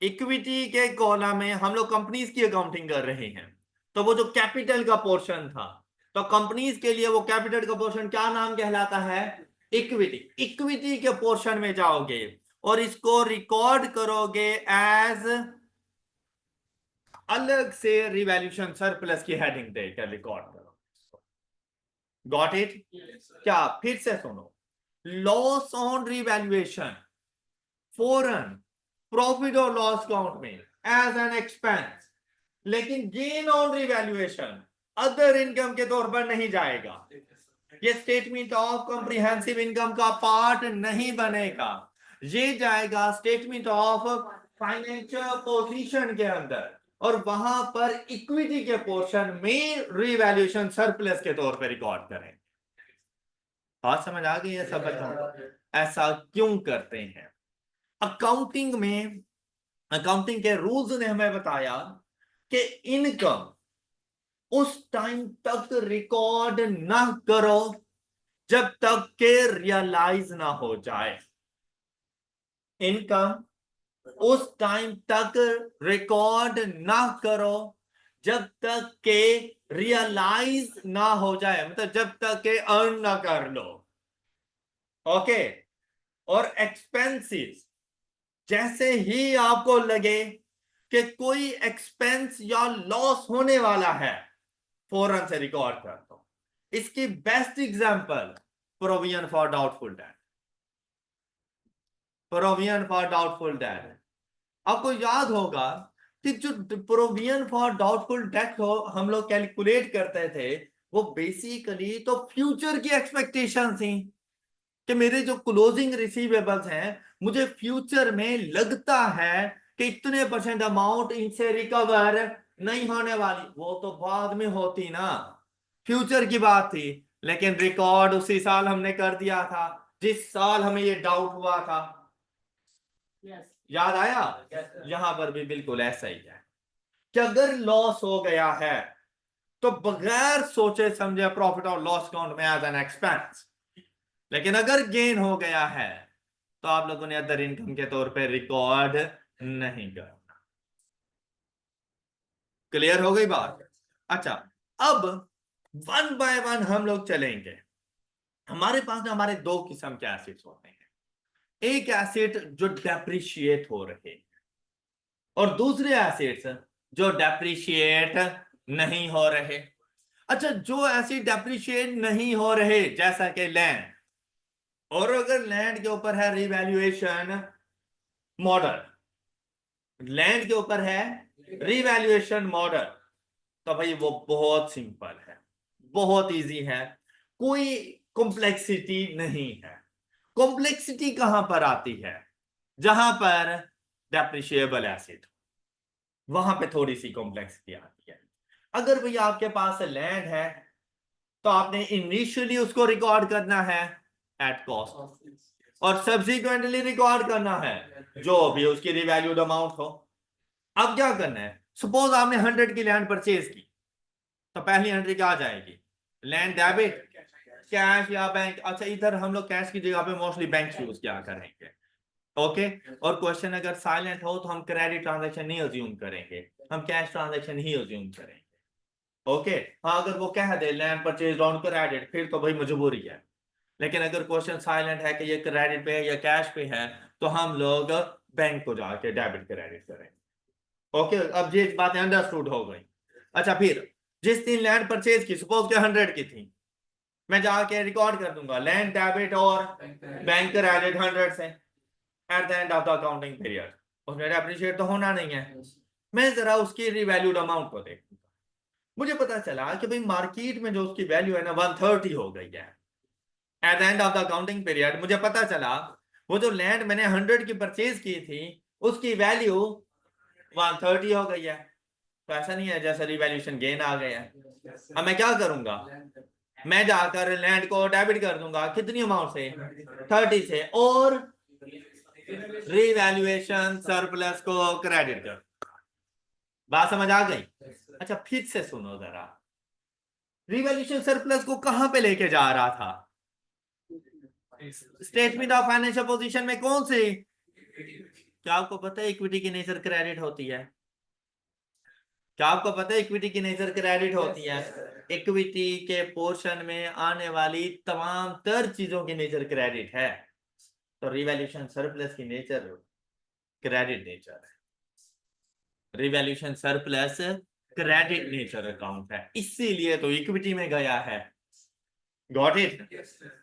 Speaker 1: इक्विटी के कॉलम में हम लोग कंपनीज की अकाउंटिंग कर रहे हैं, तो वो जो कैपिटल का पोर्शन था, तो कंपनीज के लिए वो कैपिटल का पोर्शन क्या नाम कहलाता है? इक्विटी। इक्विटी के पोर्शन में जाओगे और इसको रिकॉर्ड करोगे एज अलग से रिवैल्यूएशन सरप्लस की हेडिंग देकर रिकॉर्ड करो। Got it? क्या फिर से सुनो, loss on revaluation foreign profit और लॉस अकाउंट में एज एन एक्सपेंस, लेकिन gain on revaluation other income के तौर पर नहीं जाएगा। ये स्टेटमेंट ऑफ कॉम्प्रिहेंसिव इनकम का पार्ट नहीं बनेगा, ये जाएगा स्टेटमेंट ऑफ फाइनेंशियल पोजीशन के अंदर और वहां पर इक्विटी के पोर्शन में रिवैल्यूएशन सरप्लस के तौर पर रिकॉर्ड करेंगे। बात समझ आ गई है सब? ऐसा क्यों करते हैं? अकाउंटिंग में, अकाउंटिंग के रूल्स ने हमें बताया कि इनकम उस टाइम तक रिकॉर्ड ना करो जब तक के रियलाइज ना हो जाए। इनकम उस टाइम तक रिकॉर्ड ना करो जब तक के रियलाइज ना हो जाए, मतलब जब तक के अर्न ना कर लो। ओके? और एक्सपेंसेस जैसे ही आपको लगे कि कोई एक्सपेंस या लॉस होने वाला है, फौरन से रिकॉर्ड कर दो। इसकी best example provision for doubtful debt. Provision for doubtful debt आपको याद होगा कि जो प्रोविजन फॉर डाउटफुल डेट को हम लोग कैलकुलेट करते थे, वो बेसिकली तो फ्यूचर की एक्सपेक्टेशन थी कि मेरे जो क्लोजिंग रिसीवेबल्स हैं, मुझे फ्यूचर में लगता है कि इतने % अमाउंट इनसे रिकवर नहीं होने वाली। वो तो बाद में होती ना, फ्यूचर की बात थी, लेकिन रिकॉर्ड उसी साल हमने कर दिया था जिस साल हमें ये डाउट हुआ था। याद आया? यहां पर भी बिल्कुल ऐसा ही है कि अगर लॉस हो गया है तो बगैर सोचे समझे प्रॉफिट और लॉस अकाउंट में एज एन एक्सपेंस, लेकिन अगर गेन हो गया है तो आप लोगों ने अदर इनकम के तौर पे रिकॉर्ड नहीं करना। क्लियर हो गई बात? अच्छा, अब वन बाय वन हम लोग चलेंगे। हमारे पास ना हमारे दो किस्म के एसिड्स होते हैं, एक एसिड जो डेप्रिशिएट हो रहे हैं और दूसरे एसिड्स जो डेप्रिशिएट नहीं हो रहे। अच्छा, जो एसिड डेप्रिशिएट नहीं हो रहे जैसा कि लैंड, और अगर लैंड के ऊपर है रिवैल्यूएशन मॉडल, लैंड के ऊपर है रिवैल्यूएशन मॉडल, तो भाई वो बहुत सिंपल है, बहुत इजी है, कोई कॉम्प्लेक्सिटी नहीं है। कॉम्प्लेक्सिटी कहां पर आती है? जहां पर डेप्रिशिएबल एसिड, वहां पे थोड़ी सी कॉम्प्लेक्सिटी आती है। अगर भैया आपके पास लैंड है तो आपने इनिशियली उसको रिकॉर्ड करना है एट कॉस्ट और सब्सिक्वेंटली रिकॉर्ड करना है जो भी उसकी रिवैल्यूड अमाउंट हो। अब क्या करना है? सपोज आपने 100 की लैंड परचेज की, तो पहली एंट्री क्या आ जाएगी? लैंड डेबिट कैश या बैंक। अच्छा, इधर हम लोग कैश की जगह पे मोस्टली बैंक यूज किया करेंगे। ओके। और क्वेश्चन अगर साइलेंट हो तो हम क्रेडिट ट्रांजैक्शन नहीं अज्यूम करेंगे, हम कैश ट्रांजैक्शन ही अज्यूम करेंगे। ओके। हाँ, अगर वो कह दे लैंड परचेज ऑन क्रेडिट, फिर तो भाई मजबूरी है। लेकिन अगर क्वेश्चन साइलेंट है कि ये क्रेडिट पे है या कैश पे है, तो हम लोग बैंक को जाके डेबिट क्रेडिट करेंगे। ओके, अब ये बातें अंडरस्टूड हो गई। अच्छा, फिर जिस दिन लैंड परचेज की, सपोज के 100 की थी, मैं जाके रिकॉर्ड कर दूंगा लैंड डेबिट और बैंक क्रेडिट 100 से eight the end of the accounting period. उसमें अप्रिशिएट तो होना नहीं है। मैं जरा उसकी रिवैल्यूड अमाउंट को देखूंगा, मुझे पता चला कि भाई मार्केट में जो उसकी वैल्यू है ना 130 हो गई है। Eight the end of the accounting period मुझे पता चला वो जो लैंड मैंने 100 की परचेज की थी उसकी वैल्यू 130 हो गई है। तो ऐसा नहीं है जैसे रिवैल्यूएशन गेन आ गया है। अब मैं क्या करूंगा, मैं जाकर लैंड को डेबिट कर दूंगा, कितनी अमाउंट से, 30 से, और रिवैल्यूएशन सरप्लस को क्रेडिट कर। बात समझ आ गई? अच्छा, फिर से सुनो जरा, रिवैल्यूएशन सरप्लस को कहां पे लेके जा रहा था? स्टेटमेंट ऑफ फाइनेंशियल पोजीशन में कौन सी? क्या आपको पता है इक्विटी की नेचर क्रेडिट होती है? क्या आपको पता है इक्विटी की नेचर क्रेडिट होती है? इक्विटी के पोर्शन में आने वाली तमाम तर चीजों की नेचर क्रेडिट है। तो रिवैल्यूएशन सरप्लस की नेचर क्रेडिट नेचर है। Revaluation surplus credit nature account है, इसीलिए तो इक्विटी में गया है। Got it?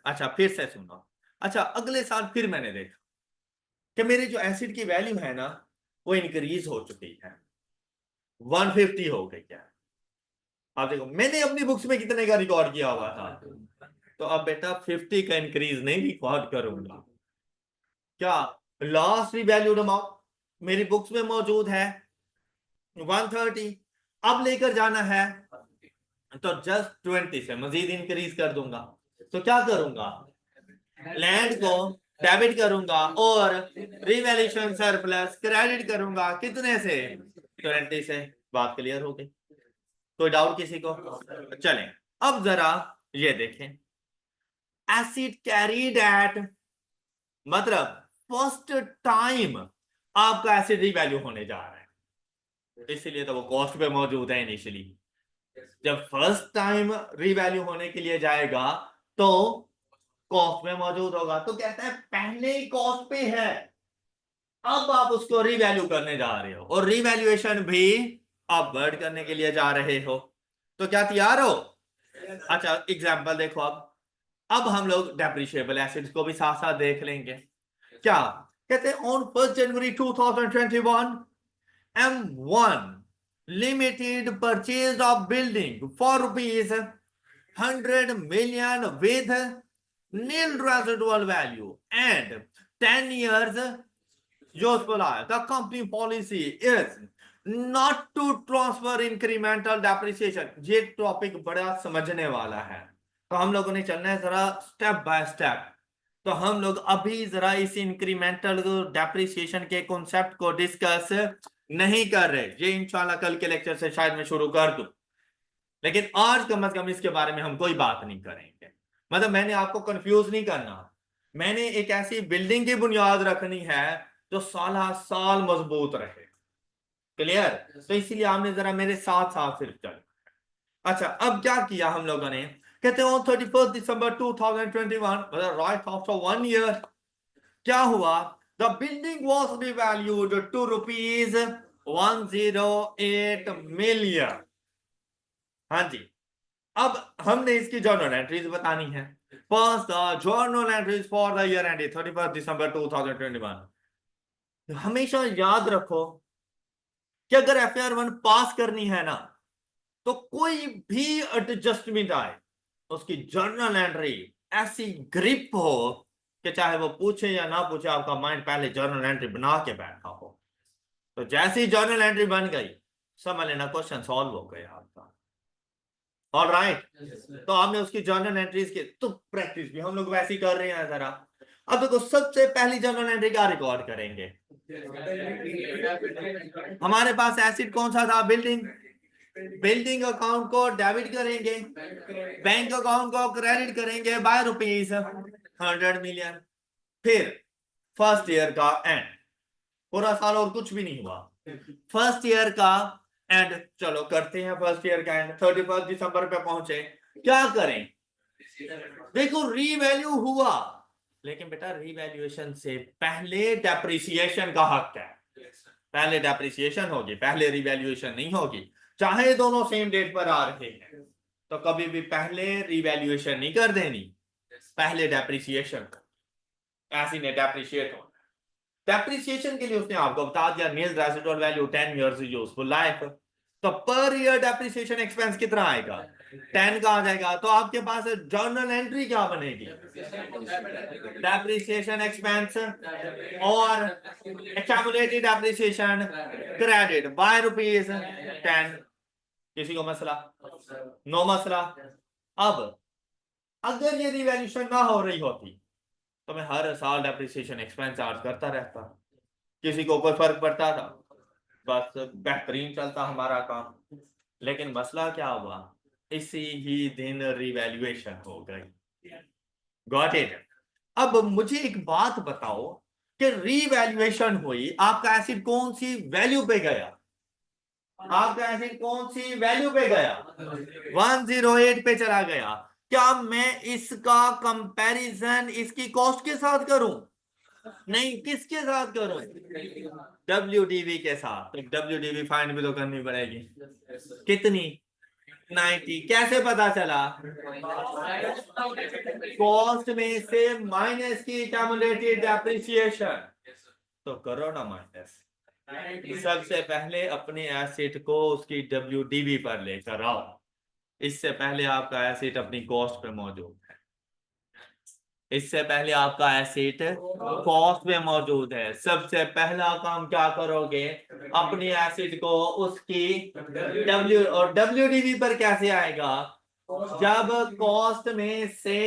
Speaker 1: अच्छा, फिर से सुनो। अच्छा, अगले साल फिर मैंने देखा कि मेरी जो एसिड की वैल्यू है ना वो इंक्रीज हो चुकी है, 150 हो गई है। आप देखो मैंने अपनी बुक्स में कितने का रिकॉर्ड किया हुआ था, तो अब बेटा 50 का इंक्रीज नहीं रिकॉर्ड करूंगा। क्या लास्ट वैल्यूड अमाउंट मेरी बुक्स में मौजूद है 130, अब लेकर जाना है तो जस्ट 20 से मजीद इंक्रीज कर दूंगा। तो क्या करूंगा, लैंड को डेबिट करूंगा और रिवैल्यूएशन सरप्लस क्रेडिट करूंगा, कितने से, 20 से। बात क्लियर हो गई? कोई डाउट किसी को? चलें, अब जरा ये देखें, एसिड कैरीड एट, मतलब फर्स्ट टाइम आपका एसिड रिवैल्यू होने जा रहा है, इसीलिए तो वो कॉस्ट पे मौजूद है इनिशियली। जब फर्स्ट टाइम रिवैल्यू होने के लिए जाएगा तो कॉस्ट में मौजूद होगा। तो कहता है पहले ही कॉस्ट पे है, अब आप उसको रिवैल्यू करने जा रहे हो और रिवैल्यूएशन भी आप वर्ड करने के लिए जा रहे हो। तो क्या तैयार हो? अच्छा, एग्जांपल देखो। अब हम लोग डेप्रिशिएबल एसेट्स को भी साथ साथ देख लेंगे। क्या कहते हैं, on 1 January 2021 M1 limited purchase of building for rupees 100 million with nil residual value and 10 years useful life. The company policy is not to transfer incremental depreciation. ये टॉपिक बड़ा समझने वाला है, तो हम लोगों ने चलना है जरा स्टेप बाय स्टेप। तो हम लोग अभी जरा इस इंक्रीमेंटल डेप्रिसिएशन के कॉन्सेप्ट को डिस्कस नहीं कर रहे, ये इंशाल्लाह कल के लेक्चर से शायद मैं शुरू कर दूं, लेकिन आज कम से कम इसके बारे में हम कोई बात नहीं करेंगे। मतलब मैंने आपको कंफ्यूज नहीं करना, मैंने एक ऐसी बिल्डिंग की बुनियाद रखनी है जो साल साल मजबूत रहे। क्लियर? तो इसीलिए आपने जरा मेरे साथ साथ सिर्फ चल। अच्छा, अब क्या किया हम लोगों ने, कहते हैं 31 दिसंबर 2021, मतलब राइट आफ्टर 1 ईयर, क्या हुआ, the building was revalued to rupees 108 million. हाँ जी, अब हमने इसकी जर्नल एंट्रीज बतानी है। First the journal entries for the year ended 31 December 2021। हमेशा याद रखो कि अगर FR1 पास करनी है ना, तो कोई भी एडजस्टमेंट आए, उसकी जर्नल एंट्री ऐसी ग्रिप हो कि चाहे वो पूछे या ना पूछे, आपका माइंड पहले जर्नल एंट्री बना के बैठा हो। तो जैसी जर्नल एंट्री बन गई, समझ लेना क्वेश्चन सॉल्व हो गया आपका। ऑल राइट, तो आपने उसकी जर्नल एंट्रीज की तो प्रैक्टिस भी हम लोग वैसे ही कर रहे हैं जरा। अब देखो, सबसे पहली जर्नल एंट्री क्या रिकॉर्ड करेंगे? हमारे पास एसिड कौन सा था? बिल्डिंग। बिल्डिंग अकाउंट को डेबिट करेंगे, बैंक अकाउंट को क्रेडिट करेंगे बाय रुपीज 100 मिलियन। फिर फर्स्ट ईयर का एंड, पूरा साल और कुछ भी नहीं हुआ, फर्स्ट ईयर का एंड, चलो करते हैं फर्स्ट ईयर का एंड, 31 दिसंबर पे पहुंचे, क्या करें, देखो रीवैल्यू हुआ, लेकिन बेटा रीवैल्यूएशन से पहले डेप्रिसिएशन का हक है, पहले डेप्रिसिएशन होगी, पहले रिवैल्यूएशन नहीं होगी, चाहे दोनों सेम डेट पर आ रहे हैं तो कभी भी पहले रिवैल्यूएशन नहीं कर देनी, पहले डेप्रिसिएशन, ऐसी ने डेप्रिशिएट होना, डेप्रिसिएशन के लिए उसने आपको बता दिया nil residual value 10 years useful life, तो पर ईयर डेप्रिसिएशन एक्सपेंस कितना आएगा, 10 का आ जाएगा, तो आपके पास जर्नल एंट्री क्या बनेगी, डेप्रिसिएशन एक्सपेंस और एक्यूमुलेटेड डेप्रिसिएशन क्रेडिट बाय ₹10, किसी को मसला, नो मसला। अब अगर ये रिवैल्यूएशन ना हो रही होती तो मैं हर साल डेप्रिसिएशन एक्सपेंस चार्ज करता रहता, किसी को कोई फर्क पड़ता था, बस बेहतरीन चलता हमारा काम, लेकिन मसला क्या हुआ, इसी ही दिन रिवैल्यूएशन हो गई, गॉट इट। अब मुझे एक बात बताओ कि रिवैल्यूएशन हुई, आपका एसिड कौन सी वैल्यू पे गया, आपका एसिड कौन सी वैल्यू पे गया, 108 पे चला गया, क्या मैं इसका कंपैरिजन इसकी कॉस्ट के साथ करूं, नहीं, किसके साथ करूं, WDV के साथ, तो WDV फाइंड भी तो करनी पड़ेगी, कितनी, 90, कैसे पता चला, कॉस्ट में से माइनस की एक्यूमुलेटेड डेप्रिसिएशन, तो करो ना माइनस, सबसे पहले अपने एसेट को उसकी WDV पर लेकर आओ, इससे पहले आपका एसेट अपनी कॉस्ट पे मौजूद है, इससे पहले आपका एसेट कॉस्ट में मौजूद है, सबसे पहला काम क्या करोगे, अपनी एसेट को उसकी WDV पर कैसे आएगा, जब कॉस्ट में से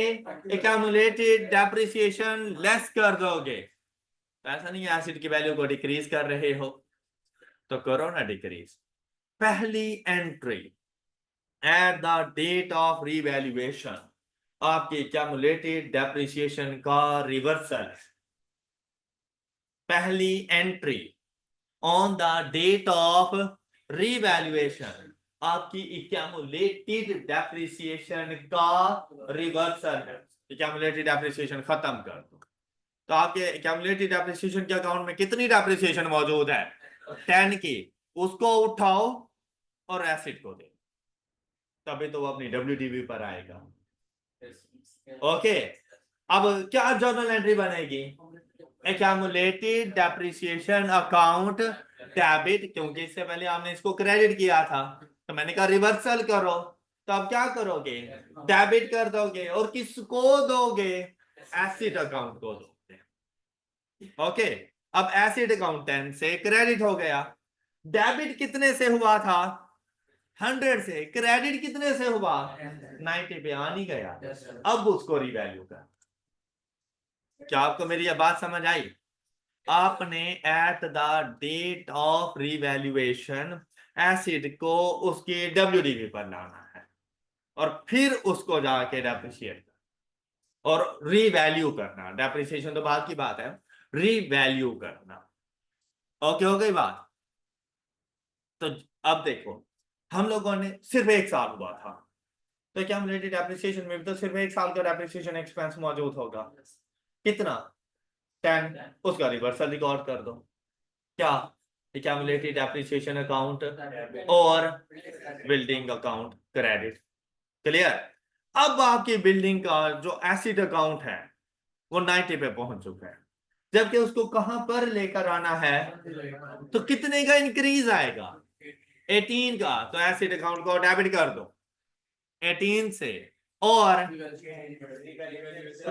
Speaker 1: एक्यूमुलेटेड डेप्रिसिएशन लेस कर दोगे, ऐसा नहीं एसिड की वैल्यू को डिक्रीज कर रहे हो, तो करो ना डिक्रीज, पहली entry at the date of revaluation आपकी एक्यूमुलेटेड डेप्रिसिएशन का रिवर्सल, पहली entry on the date of revaluation आपकी एक्यूमुलेटेड डेप्रिसिएशन का रिवर्सल है, एक्यूमुलेटेड डेप्रिसिएशन खत्म कर दो, तो आपके एक्यूमुलेटेड डेप्रिसिएशन के अकाउंट में कितनी डेप्रिसिएशन मौजूद है, 10 की, उसको उठाओ और एसिड को दे, तभी तो वो अपनी WDV पर आएगा, ओके। अब क्या जर्नल एंट्री बनेगी, एक्यूमुलेटेड डेप्रिसिएशन अकाउंट डेबिट, क्योंकि इससे पहले आपने इसको क्रेडिट किया था, तो मैंने कहा रिवर्सल करो, तो अब क्या करोगे, डेबिट कर दोगे, और किसको दोगे, एसिड अकाउंट को दोगे, ओके। अब एसिड अकाउंट 10 से क्रेडिट हो गया, डेबिट कितने से हुआ था, 100 से, क्रेडिट कितने से हुआ, 90 पे आ नहीं गया, अब उसको रिवैल्यू कर, क्या आपको मेरी यह बात समझ आई, आपने at the date of revaluation asset को उसकी WDV पर लाना है और फिर उसको जाके डेप्रिशिएट और रीवैल्यू करना, डेप्रिसिएशन तो बात की बात है, रीवैल्यू करना, ओके, हो गई बात। तो अब देखो हम लोगों ने सिर्फ एक साल हुआ था, तो क्या एक्यूमुलेटेड डेप्रिसिएशन में भी तो सिर्फ एक साल का डेप्रिसिएशन एक्सपेंस मौजूद होगा, कितना, 10, उसका रिवर्सल रिकॉर्ड कर दो, क्या, एक्यूमुलेटेड डेप्रिसिएशन अकाउंट और बिल्डिंग अकाउंट क्रेडिट, क्लियर। अब आपकी बिल्डिंग का जो एसिड अकाउंट है वो 90 पे पहुंच चुका है, जबकि उसको कहां पर लेकर आना है, तो कितने का इंक्रीज आएगा, 18 का, तो एसिड अकाउंट को डेबिट कर दो 18 से, और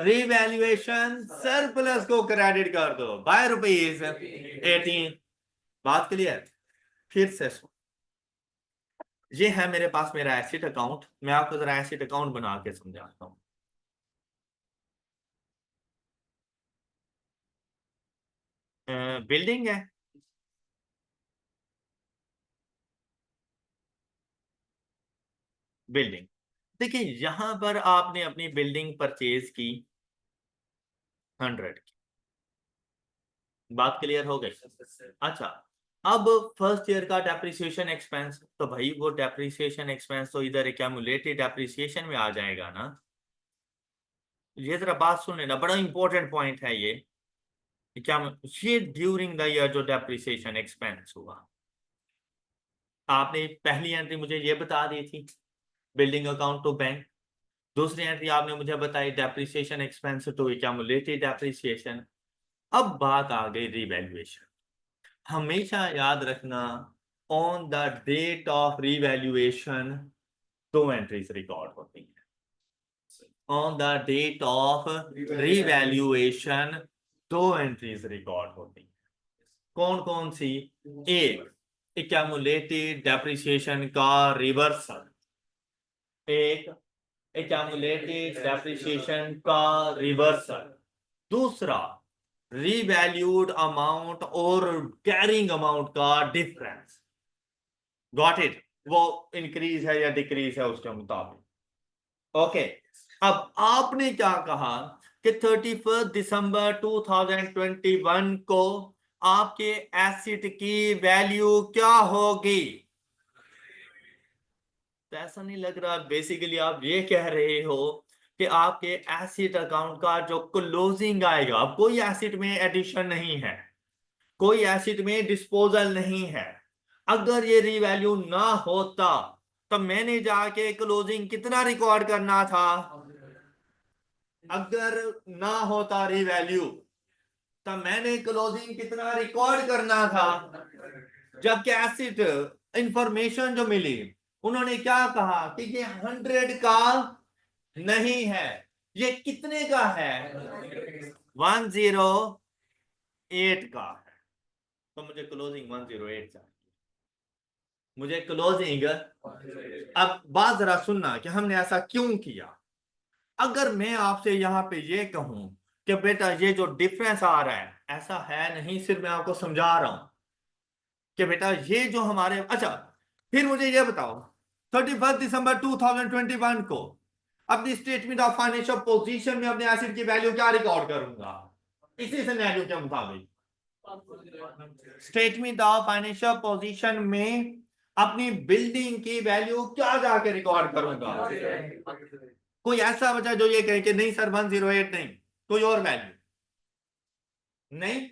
Speaker 1: रिवैल्यूएशन सरप्लस को क्रेडिट कर दो बाय ₹18, बात क्लियर। फिर से ये है मेरे पास मेरा एसिड अकाउंट, मैं आपको जरा एसिड अकाउंट बना के समझाता हूं, बिल्डिंग है, बिल्डिंग, देखिए यहां पर आपने अपनी बिल्डिंग परचेज की 100 की, बात क्लियर हो गई? अच्छा, अब फर्स्ट ईयर का डेप्रिसिएशन एक्सपेंस, तो भाई वो डेप्रिसिएशन एक्सपेंस तो इधर एक्यूमुलेटेड डेप्रिसिएशन में आ जाएगा ना। ये जरा बात सुन लेना, बड़ा इंपॉर्टेंट पॉइंट है ये। क्या ये ड्यूरिंग द ईयर जो डेप्रिसिएशन एक्सपेंस हुआ, आपने पहली एंट्री मुझे ये बता दी थी, बिल्डिंग अकाउंट टू बैंक। दूसरी एंट्री आपने मुझे बताई depreciation expense to accumulated depreciation. अब बात आ गई रिवैल्यूएशन। हमेशा याद रखना, on the date of revaluation दो एंट्रीज रिकॉर्ड होती हैं। On the date of revaluation दो एंट्रीज रिकॉर्ड होती हैं। कौन कौन सी? एक, एक्यूमुलेटेड डेप्रिसिएशन का रिवर्सल। एक, एक्यूमुलेटेड डेप्रिसिएशन का रिवर्सल। दूसरा, रीवैल्यूड अमाउंट और कैरिंग अमाउंट का डिफरेंस। Got it? वो इंक्रीज है या डिक्रीज है उसके मुताबिक। ओके, अब आपने क्या कहा कि 31 दिसंबर 2021 को आपके एसेट की वैल्यू क्या होगी? तो ऐसा नहीं लग रहा बेसिकली आप ये कह रहे हो कि आपके एसेट अकाउंट का जो क्लोजिंग आएगा, अब कोई एसेट में एडिशन नहीं है, कोई एसेट में डिस्पोजल नहीं है। अगर ये रीवैल्यू ना होता तो मैंने जाके क्लोजिंग कितना रिकॉर्ड करना था? अगर ना होता रीवैल्यू तो मैंने क्लोजिंग कितना रिकॉर्ड करना था? जबकि एसेट इंफॉर्मेशन जो मिली, उन्होंने क्या कहा कि ये 100 का नहीं है, ये कितने का है? 108 का है। तो मुझे क्लोजिंग 108 चाहिए, मुझे क्लोजिंग। अब बात जरा सुनना कि हमने ऐसा क्यों किया। अगर मैं आपसे यहां पे ये कहूं कि बेटा ये जो डिफरेंस आ रहा है, ऐसा है नहीं, सिर्फ मैं आपको समझा रहा हूं कि बेटा ये जो हमारे, अच्छा फिर मुझे ये बताओ, 31 दिसंबर 2021 को अपनी स्टेटमेंट ऑफ फाइनेंशियल पोजीशन में अपने एसेट की वैल्यू क्या रिकॉर्ड करूंगा? इसी सिनेरियो के मुताबिक स्टेटमेंट ऑफ फाइनेंशियल पोजीशन में अपनी बिल्डिंग की वैल्यू क्या जाके रिकॉर्ड करूंगा? कोई ऐसा बचा जो ये कहे कि नहीं सर 108 नहीं, कोई और वैल्यू नहीं?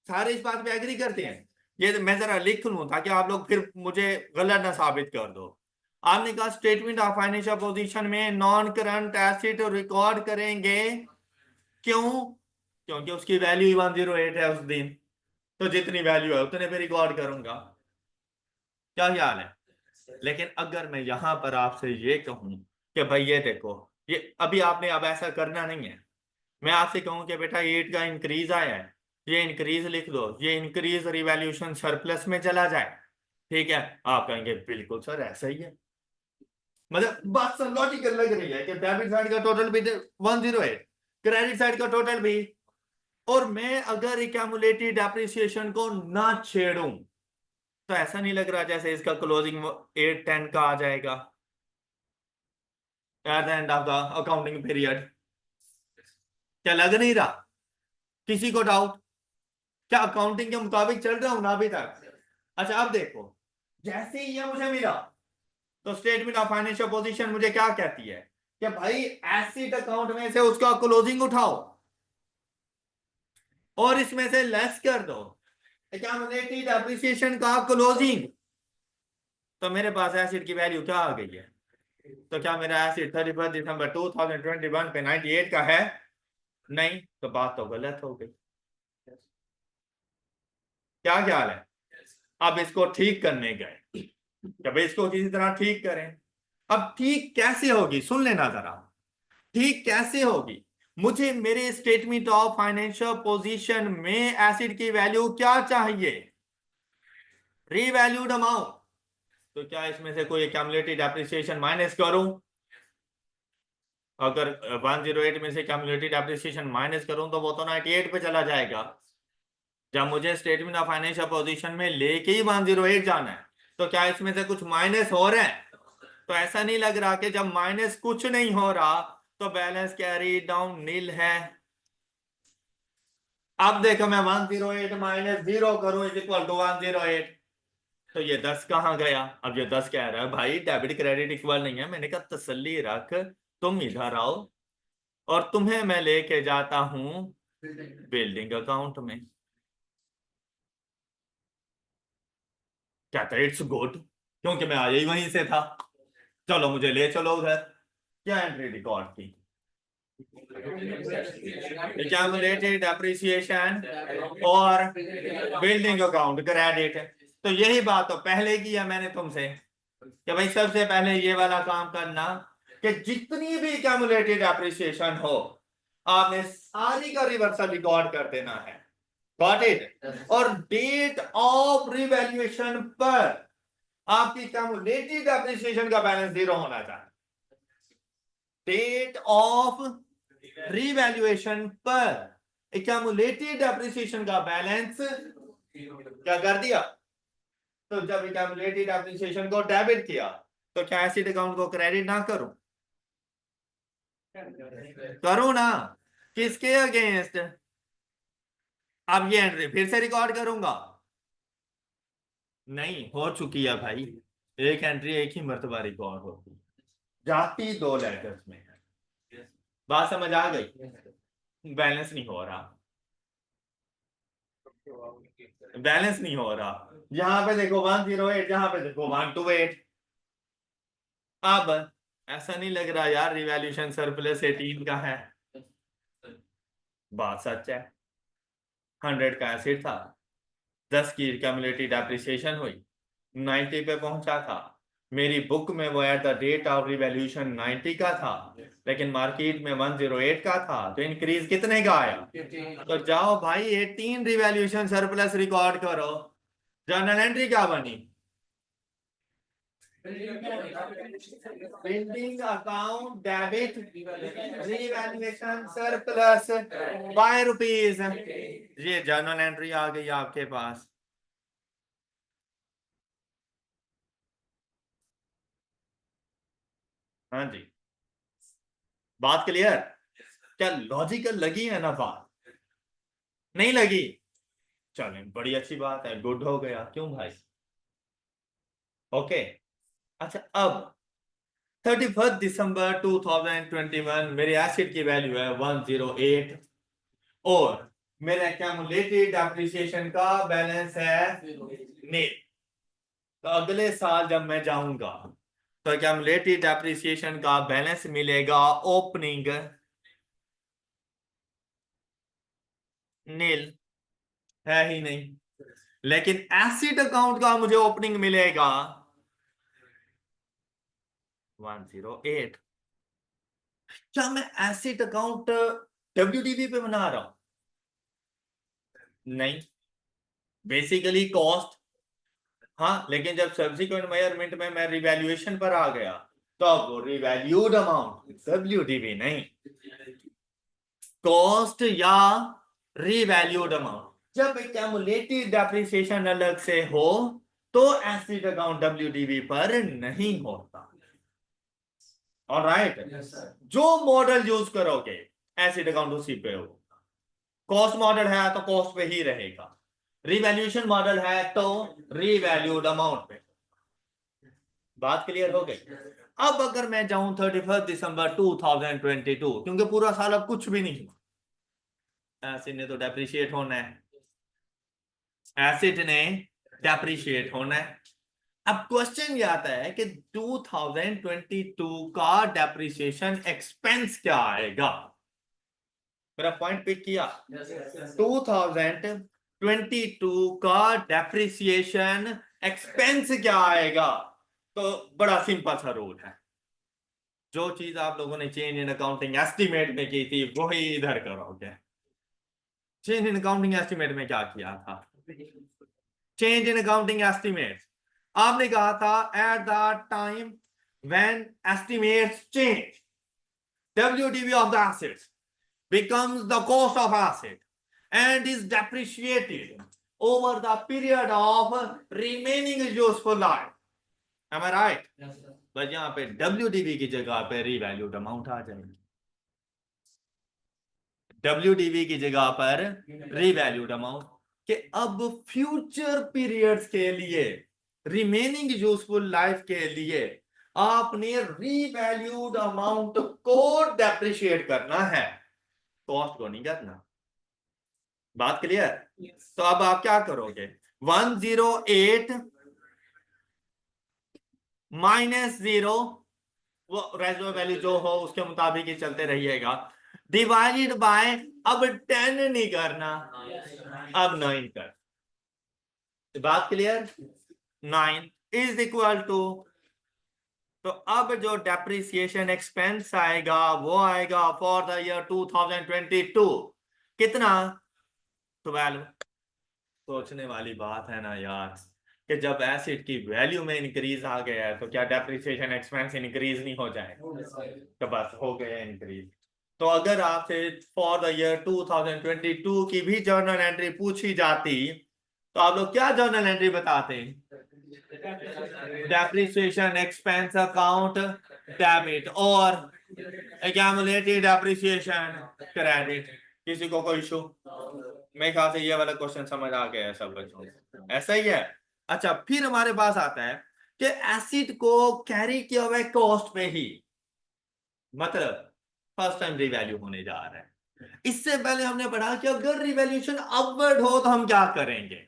Speaker 1: सारे इस बात पे एग्री करते हैं? ये मैं जरा लिख लूं ताकि आप लोग फिर मुझे गलत ना साबित कर दो। आपने कहा स्टेटमेंट ऑफ फाइनेंशियल पोजीशन में नॉन करंट एसेट रिकॉर्ड करेंगे। क्यों? क्योंकि उसकी वैल्यू ही 108 है उस दिन, तो जितनी वैल्यू है उतने पे रिकॉर्ड करूंगा। क्या ख्याल है? लेकिन अगर मैं यहां पर आपसे ये कहूं कि भाई ये देखो, ये अभी आपने अब ऐसा करना नहीं है, मैं आपसे कहूं कि बेटा 8 का इंक्रीज आया है, ये इंक्रीज लिख दो, ये इंक्रीज रिवैल्यूएशन सरप्लस में चला जाए, ठीक है? आप कहेंगे बिल्कुल सर ऐसा ही है। मतलब बात सर लॉजिकल लग रही है कि डेबिट साइड का टोटल भी 108, क्रेडिट साइड का टोटल भी, और मैं अगर एक्यूमुलेटेड डेप्रिसिएशन को ना छेड़ूं तो ऐसा नहीं लग रहा जैसे इसका क्लोजिंग 810 का आ जाएगा eight the end of the accounting period? क्या लग नहीं रहा किसी को डाउट? क्या अकाउंटिंग के मुताबिक चल रहा हूं ना अभी तक? अच्छा अब देखो, जैसे ही ये मुझे मिला तो स्टेटमेंट ऑफ फाइनेंशियल पोजीशन मुझे क्या कहती है कि भाई एसेट अकाउंट में से उसका क्लोजिंग उठाओ और इसमें से लेस कर दो एक्यूमुलेटेड एप्रिसिएशन का क्लोजिंग। तो मेरे पास एसेट की वैल्यू क्या आ गई है? तो क्या मेरा एसेट 31 दिसंबर 2021 पे 98 का है? नहीं, तो बात तो गलत हो गई। क्या ख्याल है? अब इसको ठीक करने गए, जब इसको किसी तरह ठीक करें। अब ठीक कैसे होगी सुन लेना जरा, ठीक कैसे होगी? मुझे मेरे स्टेटमेंट ऑफ फाइनेंशियल पोजीशन में एसिड की वैल्यू क्या चाहिए? Revalued amount. तो क्या इसमें से कोई एक्यूमुलेटेड एप्रिसिएशन माइनस करूं? अगर 108 में से एक्यूमुलेटेड एप्रिसिएशन माइनस करूं तो वो तो 98 पे चला जाएगा। जब मुझे स्टेटमेंट ऑफ फाइनेंशियल पोजीशन में लेके ही 108 जाना है, तो क्या इसमें से कुछ माइनस हो रहा है? तो ऐसा नहीं लग रहा कि जब माइनस कुछ नहीं हो रहा तो बैलेंस कैरी डाउन नील है? अब देखो मैं 108 माइनस 0 करूं इज इक्वल टू 108, तो ये 10 कहाँ गया? अब ये 10 कह रहा है भाई डेबिट क्रेडिट इक्वल नहीं है। मैंने कहा तसल्ली रख, तुम इधर आओ और तुम्हें मैं लेके जाता हूं बिल्डिंग अकाउंट में। कहता है इट्स गुड, क्योंकि मैं आया ही वहीं से था। चलो मुझे ले चलो उधर। क्या एंट्री रिकॉर्ड की? एक्यूमुलेटेड डेप्रिसिएशन और बिल्डिंग अकाउंट क्रेडिट। तो यही बात तो पहले की है मैंने तुमसे कि भाई सबसे पहले ये वाला काम करना कि जितनी भी एक्यूमुलेटेड डेप्रिसिएशन हो आपने सारी का रिवर्सल रिकॉर्ड कर देना है। Got it? और डेट ऑफ रिवैल्यूएशन पर आपकी एक्यूमुलेटेड डेप्रिसिएशन का बैलेंस 0 होना चाहिए। डेट ऑफ रिवैल्यूएशन पर एक्यूमुलेटेड डेप्रिसिएशन का बैलेंस क्या कर दिया? तो जब एक्यूमुलेटेड डेप्रिसिएशन को डेबिट किया तो क्या एसेट अकाउंट को क्रेडिट ना करूं? करूं ना। किसके अगेंस्ट? अब ये एंट्री फिर से रिकॉर्ड करूंगा? नहीं, हो चुकी है भाई। एक एंट्री एक ही मर्तबा रिकॉर्ड होती है, जाती 2 लेटर्स में है। बात समझ आ गई? बैलेंस नहीं हो रहा, बैलेंस नहीं हो रहा। यहां पे देखो 108, यहां पे देखो 128। अब ऐसा नहीं लग रहा यार रिवैल्यूएशन सरप्लस 18 का है। बात सच है, 100 का एसिड था, 10 की क्यूमुलेटिव डेप्रिसिएशन हुई, 90 पे पहुंचा था। मेरी बुक में वो at the date of revaluation 90 का था, लेकिन मार्केट में 108 का था, तो इंक्रीज कितने का आया? तो जाओ भाई 18 रिवैल्यूएशन सरप्लस रिकॉर्ड करो। जर्नल एंट्री क्या बनी? Building account debit revaluation surplus by rupees. ये जर्नल एंट्री आ गई आपके पास। हाँ जी, बात क्लियर? क्या लॉजिकल लगी है ना बात? नहीं लगी? चलें, बड़ी अच्छी बात है, गुड हो गया। क्यों भाई? ओके। अच्छा, अब 31 दिसंबर 2021 मेरे एसिड की वैल्यू है 108 और मेरे एक्यूमुलेटेड डेप्रिसिएशन का बैलेंस है नील। तो अगले साल जब मैं जाऊंगा तो एक्यूमुलेटेड डेप्रिसिएशन का बैलेंस मिलेगा ओपनिंग नील, है ही नहीं। लेकिन एसिड अकाउंट का मुझे ओपनिंग मिलेगा 108। क्या मैं एसिड अकाउंट डब्ल्यूडीवी पे बना रहा हूं? नहीं, बेसिकली कॉस्ट। हाँ, लेकिन जब सब्सिक्वेंट मेजरमेंट में मैं रिवैल्यूएशन पर आ गया तो अब वो रिवैल्यूड अमाउंट डब्ल्यूडीवी नहीं, कॉस्ट या रिवैल्यूड अमाउंट। जब एक्यूमुलेटेड डेप्रिसिएशन अलग से हो तो एसिड अकाउंट डब्ल्यूडीवी पर नहीं होता। ऑलराइट, जो मॉडल यूज करोगे एसिड अकाउंट उसी पे हो। कॉस्ट मॉडल है तो कॉस्ट पे ही रहेगा, रिवैल्यूएशन मॉडल है तो रिवैल्यूड अमाउंट पे। बात क्लियर हो गई? अब अगर मैं जाऊं 31 दिसंबर 2022, क्योंकि पूरा साल अब कुछ भी नहीं हुआ, एसिड ने तो डेप्रिशिएट होना है, एसिड ने डेप्रिशिएट होना है। अब क्वेश्चन ये आता है कि 2022 का डेप्रिसिएशन एक्सपेंस क्या आएगा? मेरा पॉइंट पिक किया? 2022 का डेप्रिसिएशन एक्सपेंस क्या आएगा? तो बड़ा सिंपल सा रूल है, जो चीज आप लोगों ने चेंज इन अकाउंटिंग एस्टिमेट में की थी वही इधर करोगे। चेंज इन अकाउंटिंग एस्टिमेट में क्या किया था? चेंज इन अकाउंटिंग एस्टिमेट आपने कहा था at the time when estimates change WDV of the assets becomes the cost of asset and is depreciated over the period of remaining useful life. Am I right? Yes, sir. बस यहाँ पे WDV की जगह पे revalued amount आ जाएगी। WDV की जगह पर रीवैल्यूड अमाउंट, कि अब फ्यूचर पीरियड्स के लिए, रिमेनिंग यूजफुल लाइफ के लिए आपने रीवैल्यूड अमाउंट को डेप्रिशिएट करना है, कॉस्ट को नहीं करना। बात क्लियर? तो अब आप क्या करोगे, 108 माइनस 0, वो रेशो वैल्यू जो हो उसके मुताबिक ही चलते रहिएगा, डिवाइडेड बाय, अब 10 नहीं करना, अब 9 कर। बात क्लियर? 9 इज इक्वल टू, तो अब जो डेप्रिसिएशन एक्सपेंस आएगा वो आएगा फॉर द ईयर 2022 कितना, 12। सोचने वाली बात है ना यार, कि जब एसिड की वैल्यू में इंक्रीज आ गया है तो क्या डेप्रिसिएशन एक्सपेंस इंक्रीज नहीं हो जाए? तो बस हो गया इंक्रीज। तो अगर आपसे फॉर द ईयर 2022 की भी जर्नल एंट्री पूछी जाती तो आप लोग क्या जर्नल एंट्री बताते? डेप्रिसिएशन एक्सपेंस अकाउंट डेबिट और एक्यूमुलेटेड डेप्रिसिएशन क्रेडिट। किसी को कोई इशू? मेरे ख्याल से ये वाला क्वेश्चन समझ आ गया है सब बच्चों को, ऐसा ही है। अच्छा, फिर हमारे पास आता है कि एसिड को कैरी किया हुआ कॉस्ट पे ही, मतलब फर्स्ट टाइम रिवैल्यू होने जा रहा है। इससे पहले हमने पढ़ा कि अगर रिवैल्यूएशन अपवर्ड हो तो हम क्या करेंगे,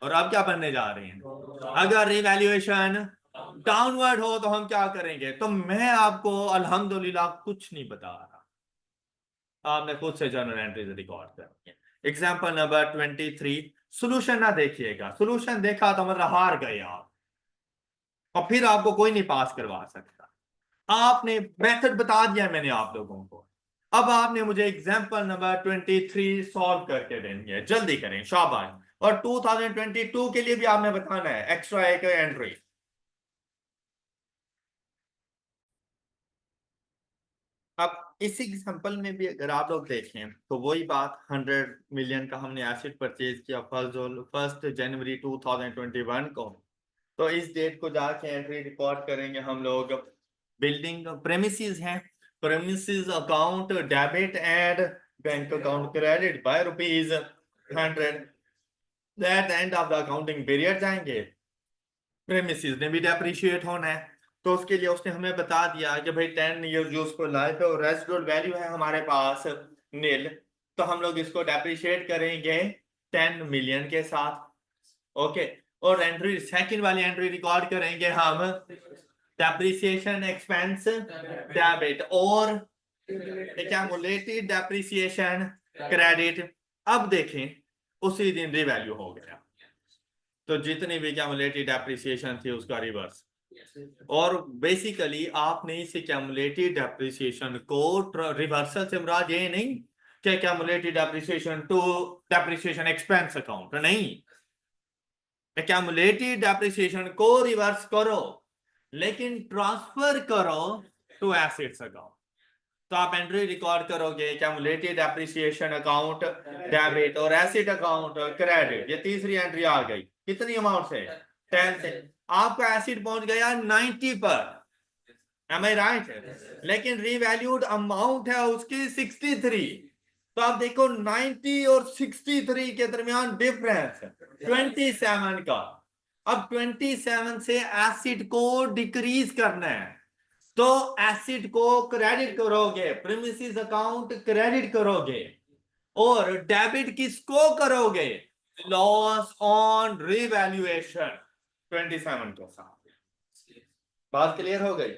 Speaker 1: और अब क्या बनने जा रहे हैं, अगर रिवैल्यूएशन डाउनवर्ड हो तो हम क्या करेंगे। तो मैं आपको अल्हम्दुलिल्लाह कुछ नहीं बता रहा, आपने खुद से जर्नल एंट्रीज रिकॉर्ड करनी है। एग्जांपल नंबर 23, सॉल्यूशन ना देखिएगा, सॉल्यूशन देखा तो मतलब हार गए आप, और फिर आपको कोई नहीं पास करवा सकता। आपने मेथड बता दिया मैंने आप लोगों को, अब आपने मुझे एग्जांपल नंबर 23 सॉल्व करके देनी है, जल्दी करें शाबाश। और 2022 के लिए भी आपने बताना है एक्स्ट्रा एक एंट्री। अब इस एग्जांपल में भी अगर आप लोग देखें तो वही बात, 100 मिलियन का हमने एसिड परचेज किया 1 जनवरी 2021 को, तो इस डेट को जाके एंट्री रिकॉर्ड करेंगे हम लोग। बिल्डिंग प्रेमिसेस हैं, premises account debit and bank account credit by ₹100, that and of the accounting period जाएंगे, प्रेमिसेस ने भी डेप्रिशिएट होना है। तो उसके लिए उसने हमें बता दिया कि भाई 10 ईयर यूजफुल लाइफ है और रेसिडुअल वैल्यू है हमारे पास नील, तो हम लोग इसको डेप्रिशिएट करेंगे 10 मिलियन के साथ। ओके, और एंट्री सेकंड वाली एंट्री रिकॉर्ड करेंगे हम डेप्रिसिएशन एक्सपेंस डेबिट और एक्यूमुलेटेड डेप्रिसिएशन क्रेडिट। अब देखें उसी दिन रिवैल्यू हो गया, तो जितनी भी एक्यूमुलेटेड डेप्रिसिएशन थी उसका रिवर्स। और बेसिकली आपने इस एक्यूमुलेटेड डेप्रिसिएशन को रिवर्सल से मुराद ये नहीं कि accumulated depreciation to depreciation expense account, नहीं, एक्यूमुलेटेड डेप्रिसिएशन को रिवर्स करो लेकिन ट्रांसफर करो टू एसेट्स अकाउंट। तो आप एंट्री रिकॉर्ड करोगे एक्यूमुलेटेड डेप्रिसिएशन अकाउंट डेबिट और एसेट अकाउंट क्रेडिट, ये तीसरी एंट्री आ गई, कितनी अमाउंट से, 10 से। आपका एसिड पहुंच गया 90 पर, एम आई राइट, लेकिन रीवैल्यूड अमाउंट है उसकी 63। तो आप देखो 90 और 63 के दरमियान डिफरेंस 27 का। अब 27 से एसिड को डिक्रीज करना है, तो एसिड को क्रेडिट करोगे, प्रीमिसेस अकाउंट क्रेडिट करोगे, और डेबिट किसको करोगे, लॉस ऑन रिवैल्यूएशन 27 के साथ। बात क्लियर हो गई,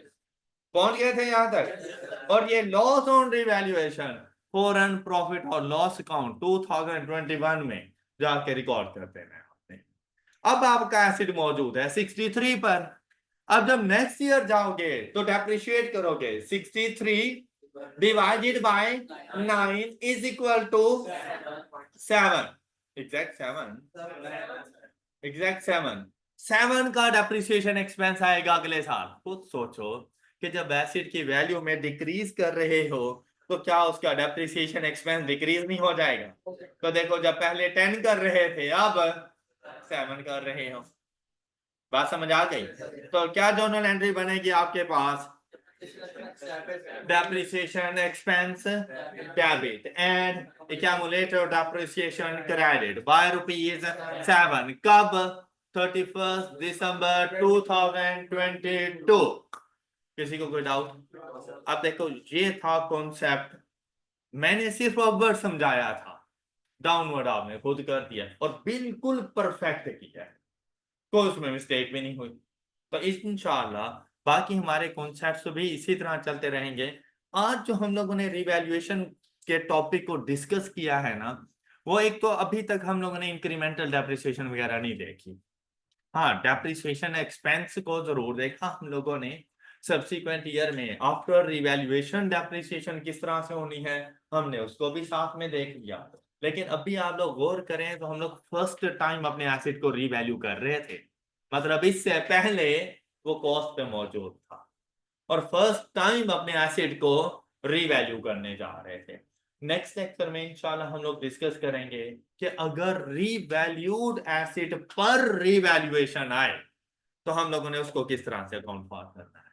Speaker 1: पहुंच गए थे यहां तक। और ये loss on revaluation foreign profit और लॉस अकाउंट 2021 में जाके रिकॉर्ड करते हैं आपने। अब आपका एसिड मौजूद है 63 पर। अब जब नेक्स्ट ईयर जाओगे तो डेप्रिशिएट करोगे, 63 divided by 9 is equal to 7, exact 7 का डेप्रिसिएशन एक्सपेंस आएगा अगले साल। खुद सोचो कि जब एसिड की वैल्यू में डिक्रीज कर रहे हो तो क्या उसका डेप्रिसिएशन एक्सपेंस डिक्रीज नहीं हो जाएगा? तो देखो, जब पहले 10 कर रहे थे अब 7 कर रहे हो। बात समझ आ गई? तो क्या जर्नल एंट्री बनेगी आपके पास, depreciation expense debit and accumulated depreciation credit by rupees 7 कब 31st दिसंबर 2022। किसी को कोई डाउट? अब देखो ये था कॉन्सेप्ट, मैंने सिर्फ अपवर्ड समझाया था, डाउनवर्ड आपने खुद कर दिया और बिल्कुल परफेक्ट किया, कोई उसमें मिस्टेक भी नहीं हुई। तो इंशाल्लाह बाकी हमारे कॉन्सेप्ट्स भी इसी तरह चलते रहेंगे। आज जो हम लोगों ने रिवैल्यूएशन के टॉपिक को डिस्कस किया है ना, वो एक तो अभी तक हम लोगों ने इंक्रीमेंटल डेप्रिसिएशन वगैरह नहीं देखी। हाँ, डेप्रिसिएशन एक्सपेंस को जरूर देखा हम लोगों ने, सब्सिक्वेंट ईयर में आफ्टर रिवैल्यूएशन डेप्रिसिएशन किस तरह से होनी है हमने उसको भी साथ में देख लिया। लेकिन अभी आप लोग गौर करें तो हम लोग फर्स्ट टाइम अपने एसेट को रीवैल्यू कर रहे थे, मतलब इससे पहले वो कॉस्ट पे मौजूद था और फर्स्ट टाइम अपने एसेट को रीवैल्यू करने जा रहे थे। नेक्स्ट लेक्चर में इंशाल्लाह हम लोग डिस्कस करेंगे कि अगर रीवैल्यूड एसेट पर रीवैल्यूएशन आए तो हम लोगों ने उसको किस तरह से अकाउंट फॉर करना है।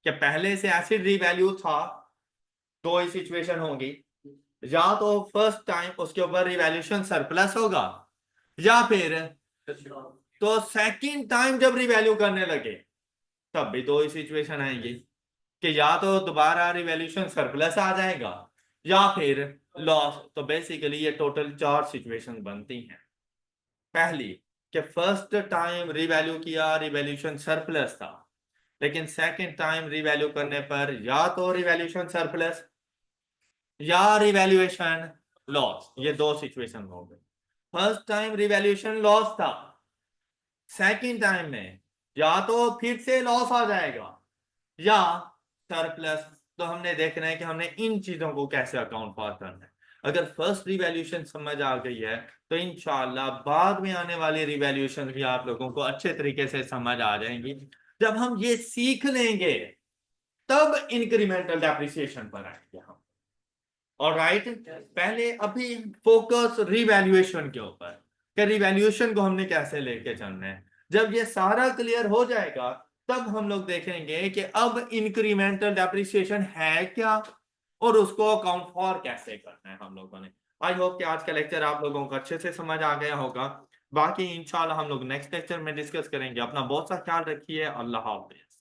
Speaker 1: कि पहले से एसेट रीवैल्यू था, दो ही सिचुएशन होगी, या तो फर्स्ट टाइम उसके ऊपर रिवैल्यूएशन सरप्लस होगा, या फिर तो सेकंड टाइम जब रिवैल्यू करने लगे तब भी दो ही सिचुएशन आएंगी कि या तो दोबारा रिवैल्यूएशन सरप्लस आ जाएगा या फिर लॉस। तो बेसिकली ये टोटल चार सिचुएशन बनती हैं। पहली कि फर्स्ट टाइम रिवैल्यू किया, रिवैल्यूएशन सरप्लस था, लेकिन सेकंड टाइम रिवैल्यू करने पर या तो रिवैल्यूएशन सरप्लस या रिवैल्यूएशन लॉस, ये दो सिचुएशन हो गई। फर्स्ट टाइम रिवैल्यूएशन लॉस था, सेकंड टाइम में या तो फिर से लॉस आ जाएगा या सरप्लस। तो हमने देखना है कि हमने इन चीजों को कैसे अकाउंट फॉर करना है। अगर फर्स्ट रिवैल्यूएशन समझ आ गई है तो इंशाल्लाह बाद में आने वाली रिवैल्यूएशन भी आप लोगों को अच्छे तरीके से समझ आ जाएंगी। जब हम ये सीख लेंगे तब इंक्रीमेंटल डेप्रिसिएशन पर आएंगे हम। ऑलराइट, पहले अभी फोकस रिवैल्यूएशन के ऊपर कि रिवैल्यूएशन को हमने कैसे लेके चलना है। जब ये सारा क्लियर हो जाएगा तब हम लोग देखेंगे कि अब इंक्रीमेंटल डेप्रिसिएशन है क्या और उसको अकाउंट फॉर कैसे करना है हम लोगों ने। आई होप कि आज का लेक्चर आप लोगों को अच्छे से समझ आ गया होगा। बाकी इंशाल्लाह हम लोग नेक्स्ट लेक्चर में डिस्कस करेंगे। अपना बहुत सा ख्याल रखिए। अल्लाह हाफिज।